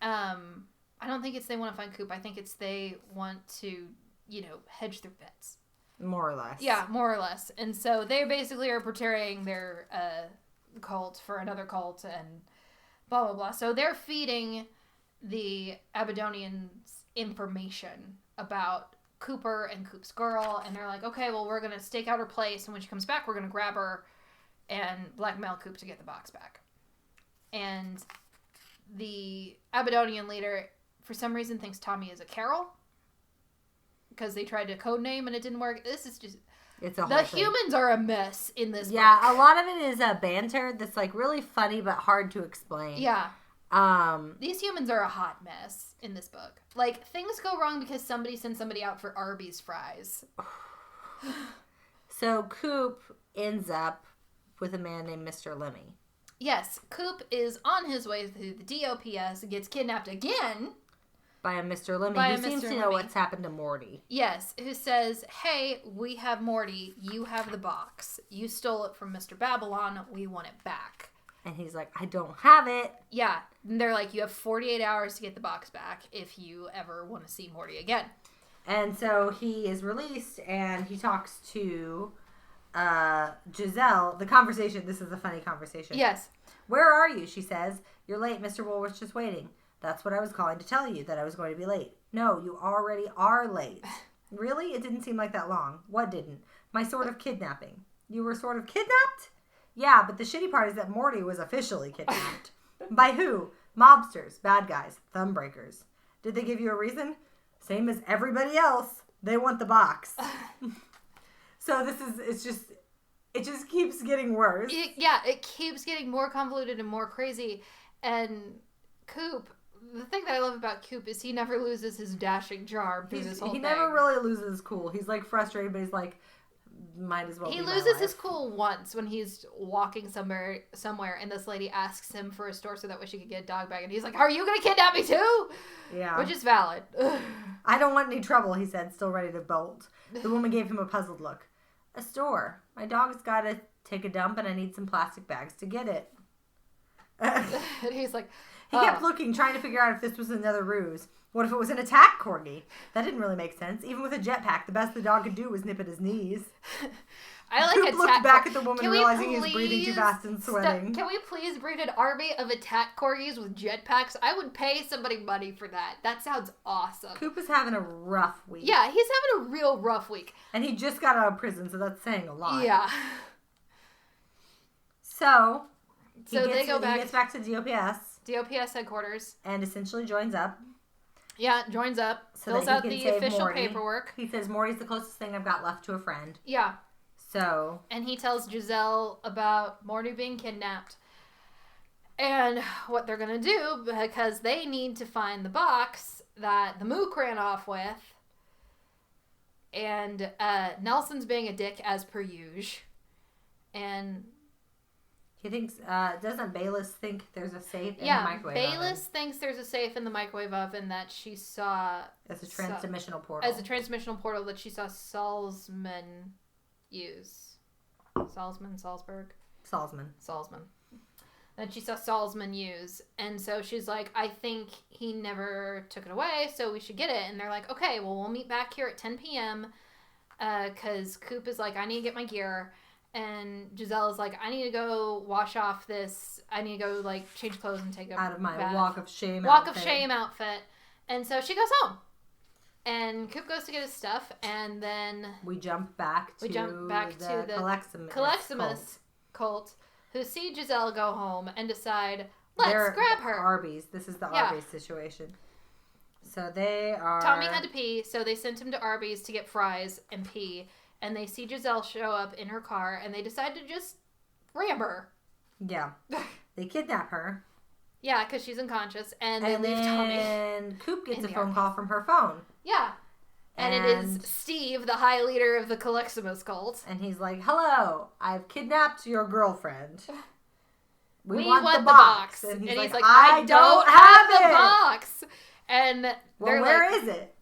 I don't think it's they want to find Coop. I think it's they want to, hedge their bets. More or less. Yeah, more or less. And so they basically are portraying their cult for another cult and blah, blah, blah. So they're feeding the Abadonians information about Cooper and Coop's girl. And they're like, okay, well, we're going to stake out her place. And when she comes back, we're going to grab her and blackmail Coop to get the box back. And the Abadonian leader, for some reason, thinks Tommy is a Carol. Because they tried to code name and it didn't work. This is just... It's a whole the thing. humans are a mess in this book. Yeah, a lot of it is banter that's like really funny but hard to explain. Yeah. These humans are a hot mess in this book. Like, things go wrong because somebody sends somebody out for Arby's fries. So Coop ends up with a man named Mr. Lemmy. Yes, Coop is on his way to the DOPS and gets kidnapped again. By a Mr. Lemmy who seems to know what's happened to Morty. Yes, who says, hey, we have Morty, you have the box. You stole it from Mr. Babylon, we want it back. And he's like, I don't have it. Yeah, and they're like, you have 48 hours to get the box back if you ever want to see Morty again. And so he is released and he talks to Giselle. The conversation, this is a funny conversation. Yes. Where are you? She says. You're late, Mr. Woolworth's just waiting. That's what I was calling to tell you, that I was going to be late. No, you already are late. Really? It didn't seem like that long. What didn't? My sort of kidnapping. You were sort of kidnapped? Yeah, but the shitty part is that Morty was officially kidnapped. By who? Mobsters, bad guys, thumb breakers. Did they give you a reason? Same as everybody else. They want the box. So it just keeps getting worse. It keeps getting more convoluted and more crazy. And Coop, the thing that I love about Coop is he never loses his dashing charm through this whole thing. He never really loses his cool. He's like frustrated, but he's like, might as well. He loses his cool once when he's walking somewhere, and this lady asks him for a store so that way she could get a dog bag, and he's like, "Are you gonna kidnap me too?" Yeah, which is valid. I don't want any trouble, he said, still ready to bolt. The woman gave him a puzzled look. A store. My dog's got to take a dump, and I need some plastic bags to get it. And he's like. He kept looking, trying to figure out if this was another ruse. What if it was an attack corgi? That didn't really make sense. Even with a jetpack, the best the dog could do was nip at his knees. I like Coop looked back at the woman, realizing he was breathing too fast and sweating. Can we please breed an army of attack corgis with jetpacks? I would pay somebody money for that. That sounds awesome. Coop is having a rough week. Yeah, he's having a real rough week. And he just got out of prison, so that's saying a lot. Yeah. So they go back. He gets back to DOPS headquarters. And essentially joins up. Yeah, joins up. So fills out the official paperwork. He says, Morty's the closest thing I've got left to a friend. Yeah. So. And he tells Giselle about Morty being kidnapped. And what they're going to do, because they need to find the box that the Mook ran off with. And Nelson's being a dick as per usual. And... he thinks, doesn't Bayless think there's a safe in the microwave oven? Bayless thinks there's a safe in the microwave oven that she saw... As a transdimensional portal. As a transdimensional portal that she saw Salzman use. Salzman? That she saw Salzman use. And so she's like, I think he never took it away, so we should get it. And they're like, okay, well, we'll meet back here at 10 p.m. Because Coop is like, I need to get my gear. and Giselle's like, I need to go wash off this. I need to go, like, change clothes and take a out of my bath. walk of shame outfit. And so she goes home. And Coop goes to get his stuff, and then we jump back to the Caleximus cult, who see Giselle go home and decide, let's grab her. Arby's. This is the Arby's situation. So they are... Tommy had to pee, so they sent him to Arby's to get fries and pee. And they see Giselle show up in her car, and they decide to just ram her. Yeah. They kidnap her. Yeah, because she's unconscious, and they leave Tommy. And Coop gets a phone call from her phone. Yeah. And it is Steve, the high leader of the Caleximus cult. And he's like, hello, I've kidnapped your girlfriend. We want the box. And he's like, I don't have the box. And well, where is it?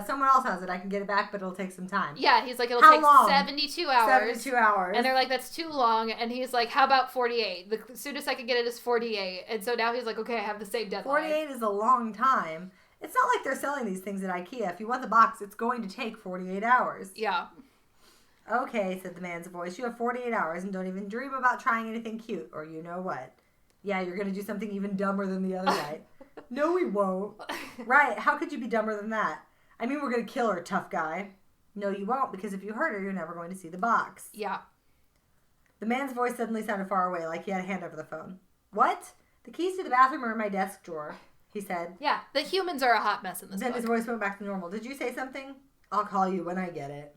Someone else has it. I can get it back, but it'll take some time. Yeah, he's like, it'll take 72 hours. 72 hours. And they're like, that's too long. And he's like, how about 48? The soonest I can get it is 48. And so now he's like, okay, I have the same deadline. 48 is a long time. It's not like they're selling these things at IKEA. If you want the box, it's going to take 48 hours. Yeah. Okay, said the man's voice. You have 48 hours and don't even dream about trying anything cute, or you know what. Yeah, you're going to do something even dumber than the other guy. No, we won't. Right, how could you be dumber than that? I mean, we're going to kill her, tough guy. No, you won't, because if you hurt her, you're never going to see the box. Yeah. The man's voice suddenly sounded far away, like he had a hand over the phone. What? The keys to the bathroom are in my desk drawer, he said. Yeah, the humans are a hot mess in this book. Then his voice went back to normal. Did you say something? I'll call you when I get it.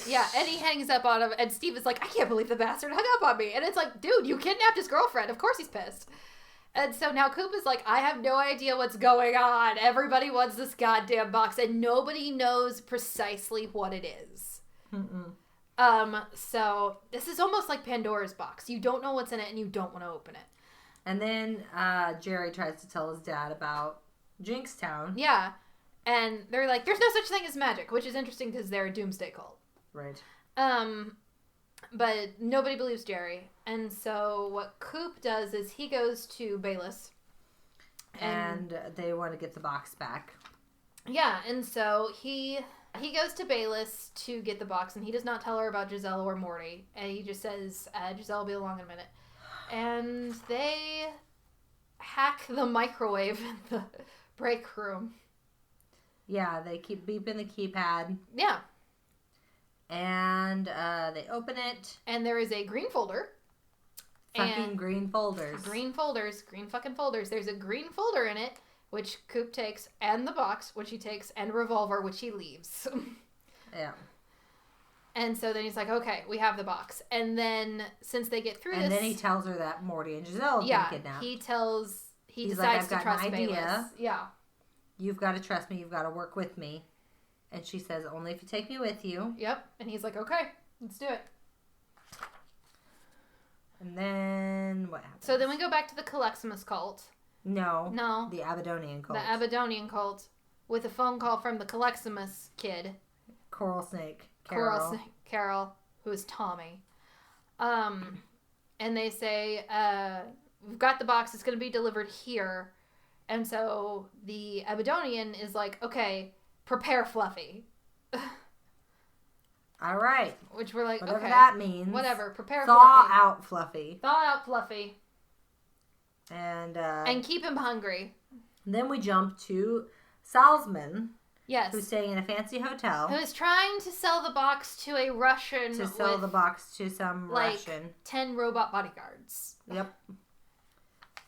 Yeah, and he hangs up on him, and Steve is like, I can't believe the bastard hung up on me. And it's like, dude, you kidnapped his girlfriend. Of course he's pissed. And so now Coop is like, I have no idea what's going on. Everybody wants this goddamn box, and nobody knows precisely what it is. So this is almost like Pandora's box. You don't know what's in it, and you don't want to open it. And then Jerry tries to tell his dad about Jinkstown. Yeah. And they're like, there's no such thing as magic, which is interesting because they're a doomsday cult. Right. But nobody believes Jerry. And so what Coop does is he goes to Bayless. And they want to get the box back. Yeah, and so he goes to Bayless to get the box, and he does not tell her about Giselle or Morty. And he just says, Giselle will be along in a minute. And they hack the microwave in the break room. Yeah, they keep beeping the keypad. Yeah. And they open it. And there is a green folder. Fucking green folders. Green folders. Green fucking folders. There's a green folder in it, which Coop takes, and the box, which he takes, and a revolver, which he leaves. Yeah. And so then he's like, okay, we have the box. And then, since they get through this... And then he tells her that Morty and Giselle have been kidnapped. He decides to trust Bayless. Yeah. You've got to trust me. You've got to work with me. And she says, only if you take me with you. Yep. And he's like, okay, let's do it. And then, what happens? So then we go back to the Caleximus cult. No. The Aberdonian cult. The Aberdonian cult. With a phone call from the Caleximus kid. Coral Snake. Carol, who is Tommy. And they say, we've got the box. It's going to be delivered here. And so the Aberdonian is like, okay, prepare Fluffy. All right. Which we're like, whatever okay. that means. Whatever. Prepare Thaw Fluffy. out Fluffy. Thaw out Fluffy. And keep him hungry. Then we jump to Salzman. Yes. Who's staying in a fancy hotel. Who is trying to sell the box to a Russian. To sell the box to some Russian. 10 robot bodyguards. Yep.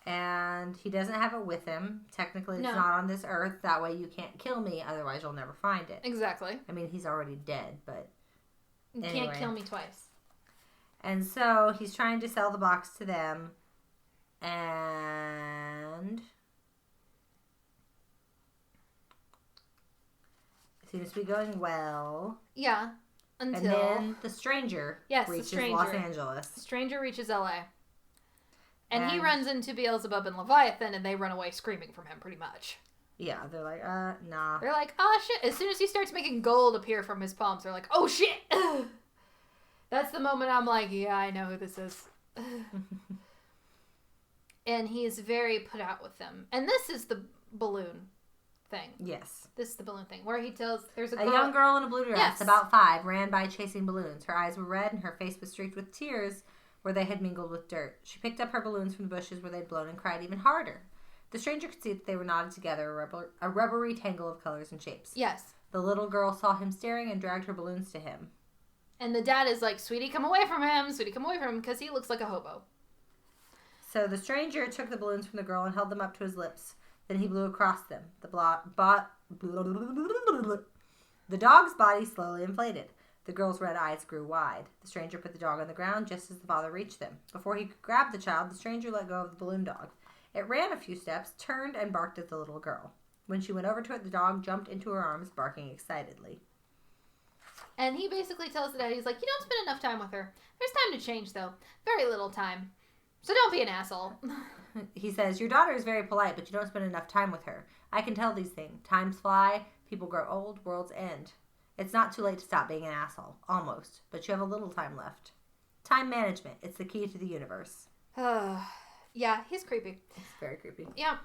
And he doesn't have it with him. Technically, it's No. not on this earth. That way you can't kill me. Otherwise, you'll never find it. Exactly. I mean, he's already dead, but You anyway. can't kill me twice. And so he's trying to sell the box to them. And it seems to be going well. Yeah. Until... And then the stranger reaches Los Angeles. The stranger reaches LA. And he runs into Beelzebub and Leviathan, and they run away screaming from him, pretty much. Yeah, they're like, nah. They're like, oh, shit. As soon as he starts making gold appear from his palms, they're like, oh, shit. That's the moment I'm like, yeah, I know who this is. And he is very put out with them. And this is the balloon. thing. Yes. This is the balloon thing. Where he tells... There's A young girl in a blue dress, Yes. about 5, ran by chasing balloons. Her eyes were red and her face was streaked with tears where they had mingled with dirt. She picked up her balloons from the bushes where they'd blown and cried even harder. The stranger could see that they were knotted together, a rubbery tangle of colors and shapes. Yes. The little girl saw him staring and dragged her balloons to him. And the dad is like, sweetie, come away from him. Sweetie, come away from him, because he looks like a hobo. So the stranger took the balloons from the girl and held them up to his lips. Then he blew across them. The dog's body slowly inflated. The girl's red eyes grew wide. The stranger put the dog on the ground just as the father reached them. Before he could grab the child, the stranger let go of the balloon dog. It ran a few steps, turned, and barked at the little girl. When she went over to it, the dog jumped into her arms, barking excitedly. And he basically tells the dad, he's like, you don't spend enough time with her. There's time to change, though. Very little time. So don't be an asshole. He says, your daughter is very polite, but you don't spend enough time with her. I can tell these things. Times fly, people grow old, worlds end. It's not too late to stop being an asshole. Almost. But you have a little time left. Time management. It's the key to the universe. Yeah, he's creepy. It's very creepy. Yeah.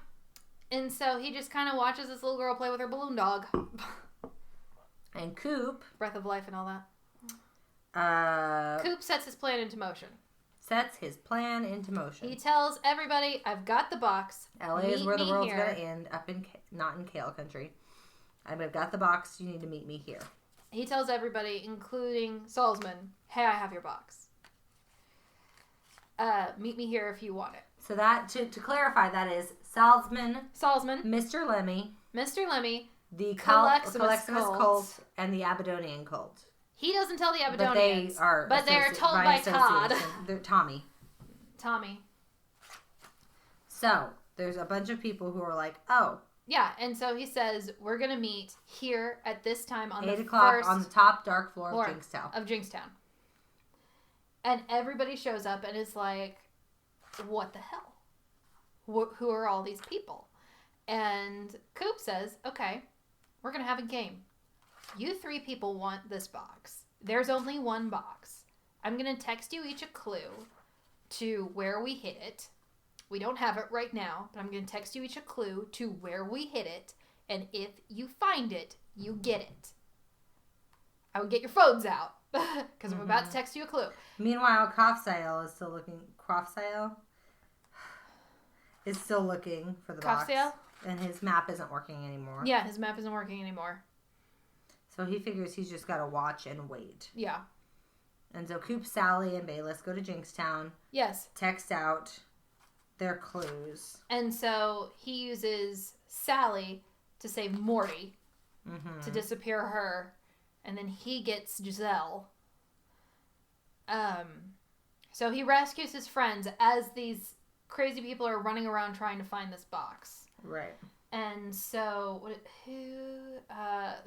And so he just kind of watches this little girl play with her balloon dog. And Coop... Breath of life and all that. Coop sets his plan into motion. Sets his plan into motion. He tells everybody, I've got the box. LA is where the world's going to end, not in Kale Country. I've got the box. You need to meet me here. He tells everybody, including Salzman, hey, I have your box. Meet me here if you want it. So that, to clarify, that is Salzman, Mr. Lemmy, the Caleximus cult, and the Aberdonian cult. He doesn't tell the Aberdonians. But they're told by Todd. They're Tommy. Tommy. So, there's a bunch of people who are like, oh. Yeah, and so he says, we're going to meet here at this time on 8 the o'clock first on the top dark floor of Jinkstown. And everybody shows up and is like, what the hell? Who are all these people? And Coop says, okay, we're going to have a game. You 3 people want this box. There's only one box. I'm going to text you each a clue to where we hid it. We don't have it right now, but I'm going to text you each a clue to where we hid it. And if you find it, you get it. I would get your phones out because I'm about to text you a clue. Meanwhile, Kofsael is still looking. Kofsael is still looking for the box. And his map isn't working anymore. Yeah, his map isn't working anymore. So he figures he's just got to watch and wait. Yeah. And so Coop, Sally, and Bayless go to Jinkstown. Yes. Text out their clues. And so he uses Sally to save Morty. To disappear her. And then he gets Giselle. So he rescues his friends as these crazy people are running around trying to find this box. Right. And so,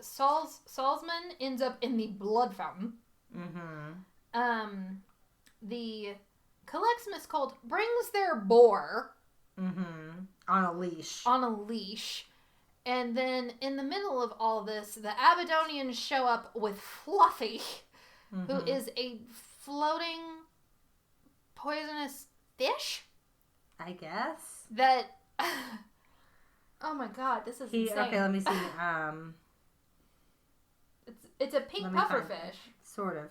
Salzman ends up in the blood fountain. The Caleximus cult brings their boar. On a leash. And then in the middle of all this, the Aberdonians show up with Fluffy, who is a floating poisonous fish? I guess. That... Oh my god, this is insane. Okay, let me see. It's a pink pufferfish. Sort of.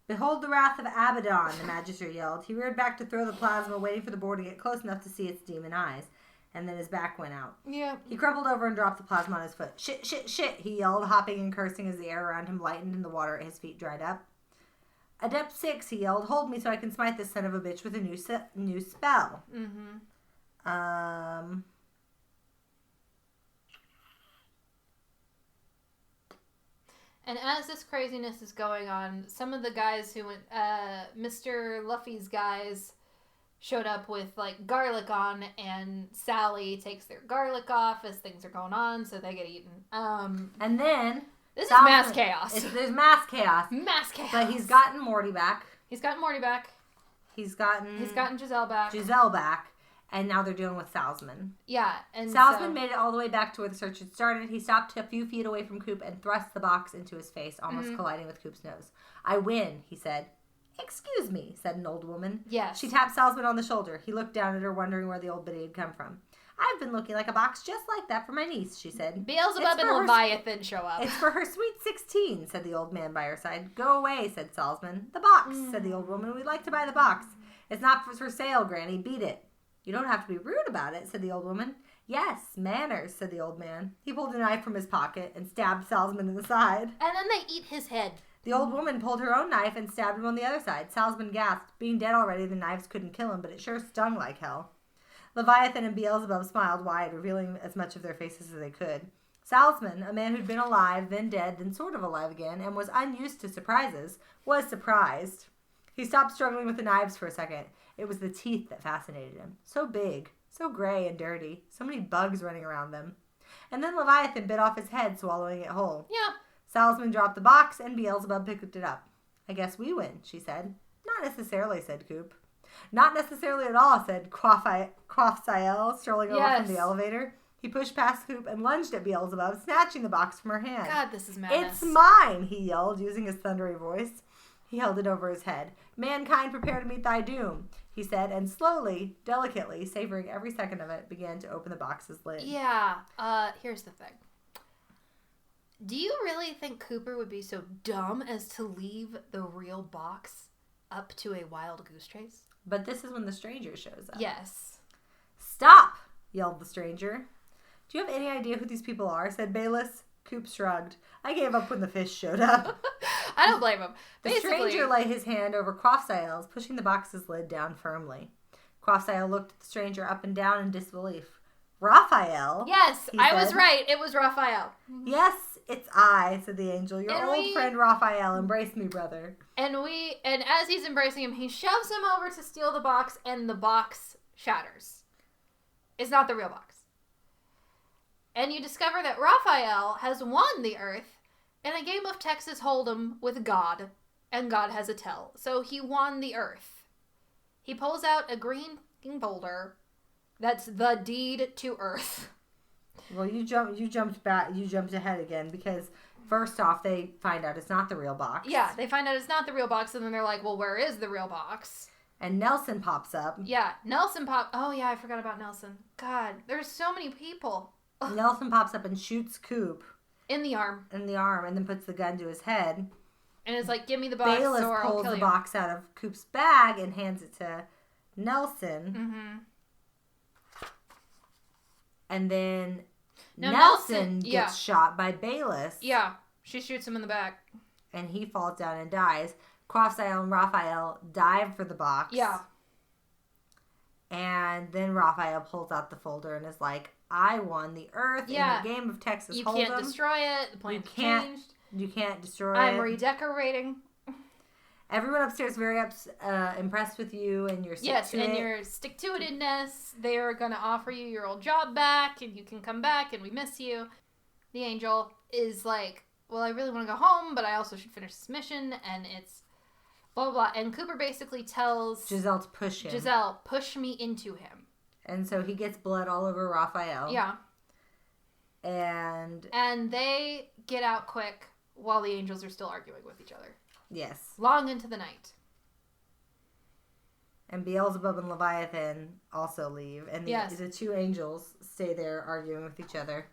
Behold the wrath of Abaddon, the Magister yelled. He reared back to throw the plasma, waiting for the boar to get close enough to see its demon eyes. And then his back went out. Yeah. He crumpled over and dropped the plasma on his foot. Shit, shit, shit, he yelled, hopping and cursing as the air around him lightened and the water at his feet dried up. Adept 6, he yelled, hold me so I can smite this son of a bitch with a new spell. And as this craziness is going on, some of the guys who went, Mr. Luffy's guys showed up with, like, garlic on, and Sally takes their garlic off as things are going on, so they get eaten. And then... This is mass chaos. There's mass chaos. Mass chaos. But he's gotten Morty back. He's gotten Giselle back. And now they're dealing with Salzman. Yeah. And Salzman made it all the way back to where the search had started. He stopped a few feet away from Coop and thrust the box into his face, almost colliding with Coop's nose. I win, he said. "Excuse me," said an old woman. Yes. She tapped Salzman on the shoulder. He looked down at her, wondering where the old biddy had come from. "I've been looking like a box just like that for my niece," she said. Beelzebub and Leviathan show up. "It's for her sweet 16, said the old man by her side. "Go away," said Salzman. "The box," said the old woman. "We'd like to buy the box." "It's not for sale, Granny. Beat it." "You don't have to be rude about it," said the old woman. "Yes, manners," said the old man. He pulled a knife from his pocket and stabbed Salzman in the side. And then they eat his head. The old woman pulled her own knife and stabbed him on the other side. Salzman gasped. Being dead already, the knives couldn't kill him, but it sure stung like hell. Leviathan and Beelzebub smiled wide, revealing as much of their faces as they could. Salzman, a man who'd been alive, then dead, then sort of alive again, and was unused to surprises, was surprised. He stopped struggling with the knives for a second. It was the teeth that fascinated him. So big, so gray and dirty, so many bugs running around them. And then Leviathan bit off his head, swallowing it whole. Yeah. Salzman dropped the box, and Beelzebub picked it up. "I guess we win," she said. "Not necessarily," said Coop. "Not necessarily at all," said Quaffsael, strolling over from the elevator. He pushed past Coop and lunged at Beelzebub, snatching the box from her hand. God, this is madness. "It's mine," he yelled, using his thundery voice. He held it over his head. "Mankind, prepare to meet thy doom," he said, and slowly, delicately, savoring every second of it, began to open the box's lid. Yeah. Here's the thing. Do you really think Cooper would be so dumb as to leave the real box up to a wild goose chase? But this is when the stranger shows up. Yes. "Stop!" yelled the stranger. "Do you have any idea who these people are?" said Bayless. Coop shrugged. "I gave up when the fish showed up." I don't blame him. The stranger laid his hand over Quaffsael's, pushing the box's lid down firmly. Quaffsael looked at the stranger up and down in disbelief. "Raphael?" Yes, I was said. right. It was Raphael. "Yes, it's I," said the angel. "Your old friend Raphael. Embrace me, brother." And as he's embracing him, he shoves him over to steal the box, and the box shatters. It's not the real box. And you discover that Raphael has won the Earth in a game of Texas Hold'em with God, and God has a tell. So he won the Earth. He pulls out a green boulder that's the deed to Earth. Well, you jumped ahead again, because first off, they find out it's not the real box. Yeah, they find out it's not the real box, and then they're like, well, where is the real box? And Nelson pops up. Yeah, Oh, yeah, I forgot about Nelson. God, there's so many people. Nelson pops up and shoots Coop. In the arm. And then puts the gun to his head. And it's like, give me the box Bayless or I'll pulls kill the you. box out of Coop's bag and hands it to Nelson. Mm-hmm. And then Now, Nelson gets shot by Bayless. Yeah, she shoots him in the back. And he falls down and dies. Quaffsael and Raphael dive for the box. Yeah. And then Raphael pulls out the folder and is like, "I won the Earth in a game of Texas Hold'em. You can't destroy it. The plan's changed. You can't destroy it. I'm redecorating." Everyone upstairs is very impressed with you and your your stick-to-itiveness. They're going to offer you your old job back, and you can come back, and we miss you. The angel is like, well, I really want to go home, but I also should finish this mission, and it's blah, blah, blah. And Cooper basically tells Giselle to push him. Giselle, push me into him. And so he gets blood all over Raphael. Yeah. And they get out quick while the angels are still arguing with each other. Yes. Long into the night. And Beelzebub and Leviathan also leave. And the two angels stay there arguing with each other.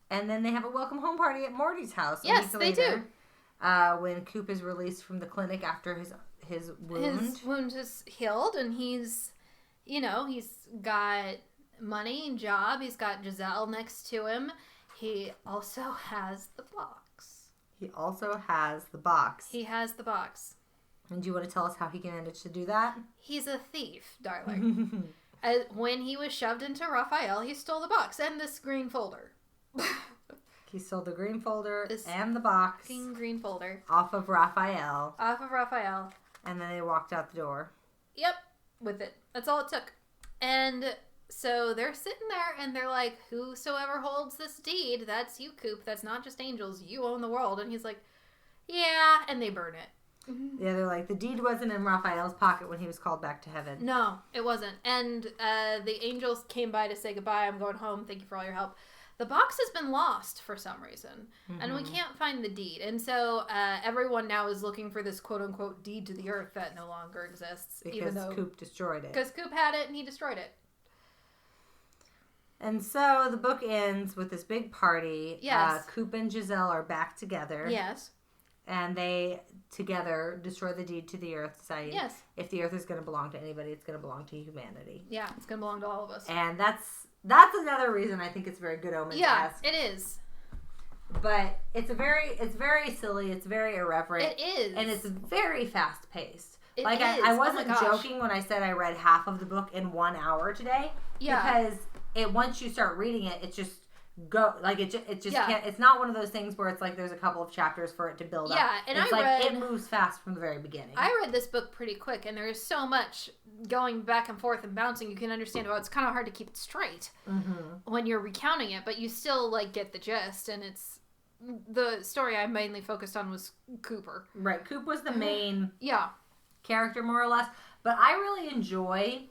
And then they have a welcome home party at Morty's house. Yes, they do. When Coop is released from the clinic after his wound. His wound is healed, and he's got money and job. He's got Giselle next to him. He also has the box. He has the box. And do you want to tell us how he managed to do that? He's a thief, darling. When he was shoved into Raphael, he stole the box and this green folder. He stole the green folder and the box. Green folder. Off of Raphael. And then they walked out the door. Yep, with it. That's all it took. And so they're sitting there and they're like, whosoever holds this deed, that's you, Coop. That's not just angels. You own the world. And he's like, yeah. And they burn it. Yeah, they're like, the deed wasn't in Raphael's pocket when he was called back to heaven. No, it wasn't. And the angels came by to say goodbye. I'm going home. Thank you for all your help. the box has been lost for some reason, and we can't find the deed. And so everyone now is looking for this quote-unquote deed to the earth that no longer exists. Because Coop destroyed it. Because Coop had it and he destroyed it. And so the book ends with this big party. Yes. Coop and Giselle are back together. Yes. And they together destroy the deed to the earth, saying, yes, if the earth is going to belong to anybody, it's going to belong to humanity. Yeah, it's going to belong to all of us. And that's another reason I think it's very Good Omens-esque. Yeah, it is. But it's very silly. It's very irreverent. It is. And it's very fast paced. It like is. I wasn't joking when I said I read half of the book in 1 hour today. Yeah. Because once you start reading it, it just it just yeah. can't. It's not one of those things where it's like there's a couple of chapters for it to build up. Yeah, and it's it moves fast from the very beginning. I read this book pretty quick, and there is so much going back and forth and bouncing. You can understand. Well, it's kind of hard to keep it straight when you're recounting it, but you still get the gist. And it's the story I mainly focused on was Cooper. Right, Coop was the main character more or less, but I really enjoy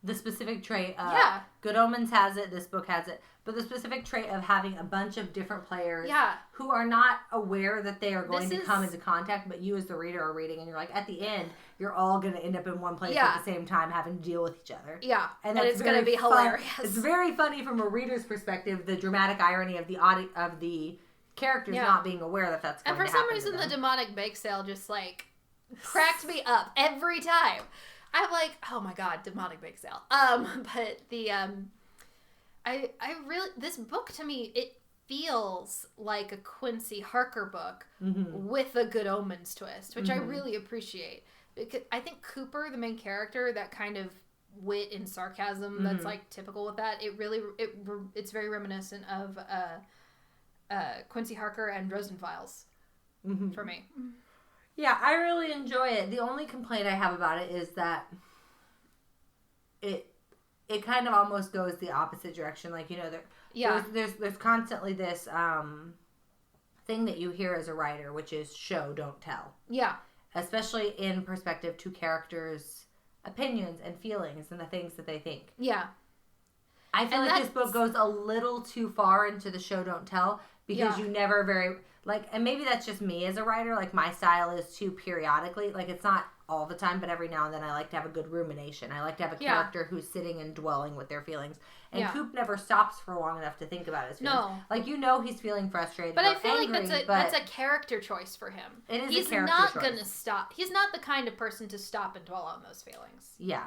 the specific trait of Good Omens has it, this book has it, but the specific trait of having a bunch of different players who are not aware that they are going to come into contact, but you as the reader are reading, and you're like, at the end, you're all going to end up in one place at the same time having to deal with each other. Yeah, and it's going to be hilarious. It's very funny from a reader's perspective, the dramatic irony of the characters not being aware that that's going to happen. And for some reason, the demonic bake sale just cracked me up every time. I'm like, oh my god, demonic bake sale. But the I really, this book to me, it feels like a Quincy Harker book with a Good Omens twist, which I really appreciate. Because I think Cooper, the main character, that kind of wit and sarcasm that's typical with that, it's very reminiscent of Quincy Harker and Dresden Files for me. Yeah, I really enjoy it. The only complaint I have about it is that it kind of almost goes the opposite direction. There's constantly this thing that you hear as a writer, which is show, don't tell. Yeah. Especially in perspective to characters' opinions and feelings and the things that they think. Yeah. I feel like this book goes a little too far into the show, don't tell, because you never very... and maybe that's just me as a writer. My style is to periodically, it's not all the time, but every now and then I like to have a good rumination. I like to have a character who's sitting and dwelling with their feelings. And Coop never stops for long enough to think about his feelings. No. He's feeling frustrated. But I feel angry, that's a character choice for him. It is He's a character not choice. going to stop. He's not the kind of person to stop and dwell on those feelings. Yeah.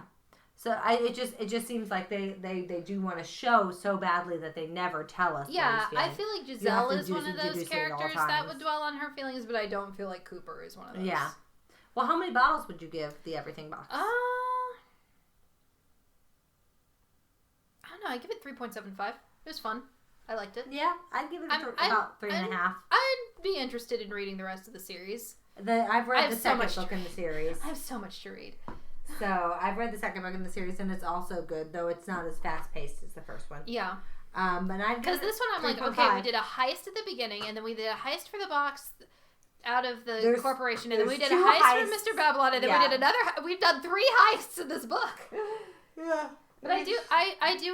So it just seems like they do want to show so badly that they never tell us. Yeah, I feel like Giselle is one of those characters that would dwell on her feelings, but I don't feel like Cooper is one of those. Yeah. Well, how many bottles would you give the Everything box? I don't know. I give it 3.75. It was fun. I liked it. Yeah, I'd give it about 3.5. I'd be interested in reading the rest of the series. I've read the second book in the series. I have so much to read. So I've read the second book in the series, and it's also good, though it's not as fast paced as the first one. Yeah. Because this one, I'm like, okay, we did a heist at the beginning, and then we did a heist for the box out of the corporation, and then we did a heist for Mr. Babylon, and then we did another. We've done 3 heists in this book. Yeah. But I do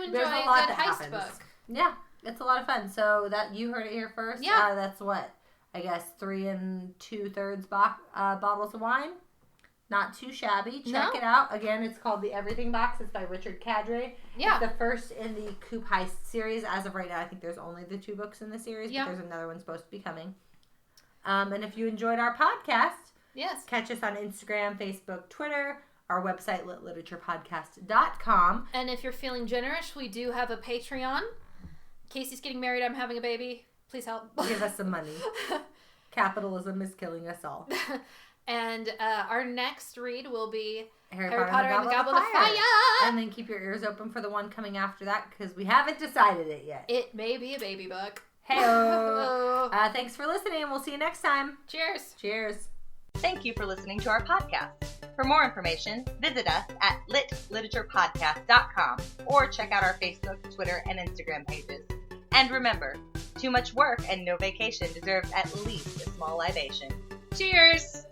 enjoy a good heist book. Yeah, it's a lot of fun. So that you heard it here first. Yeah. That's what, I guess 3 2/3 bottles of wine. Not too shabby. Check it out. Again, it's called The Everything Box. It's by Richard Kadrey. Yeah. It's the first in the Coop Heist series. As of right now, I think there's only the 2 books in the series, but there's another one supposed to be coming. And if you enjoyed our podcast, catch us on Instagram, Facebook, Twitter, our website, litliteraturePodcast.com. And if you're feeling generous, we do have a Patreon. Casey's getting married. I'm having a baby. Please help. Give us some money. Capitalism is killing us all. And our next read will be Harry Potter and the Goblet of Fire. And then keep your ears open for the one coming after that, because we haven't decided it yet. It may be a baby book. Hey-o. Thanks for listening. We'll see you next time. Cheers. Cheers. Thank you for listening to our podcast. For more information, visit us at litliteraturePodcast.com or check out our Facebook, Twitter, and Instagram pages. And remember, too much work and no vacation deserves at least a small libation. Cheers!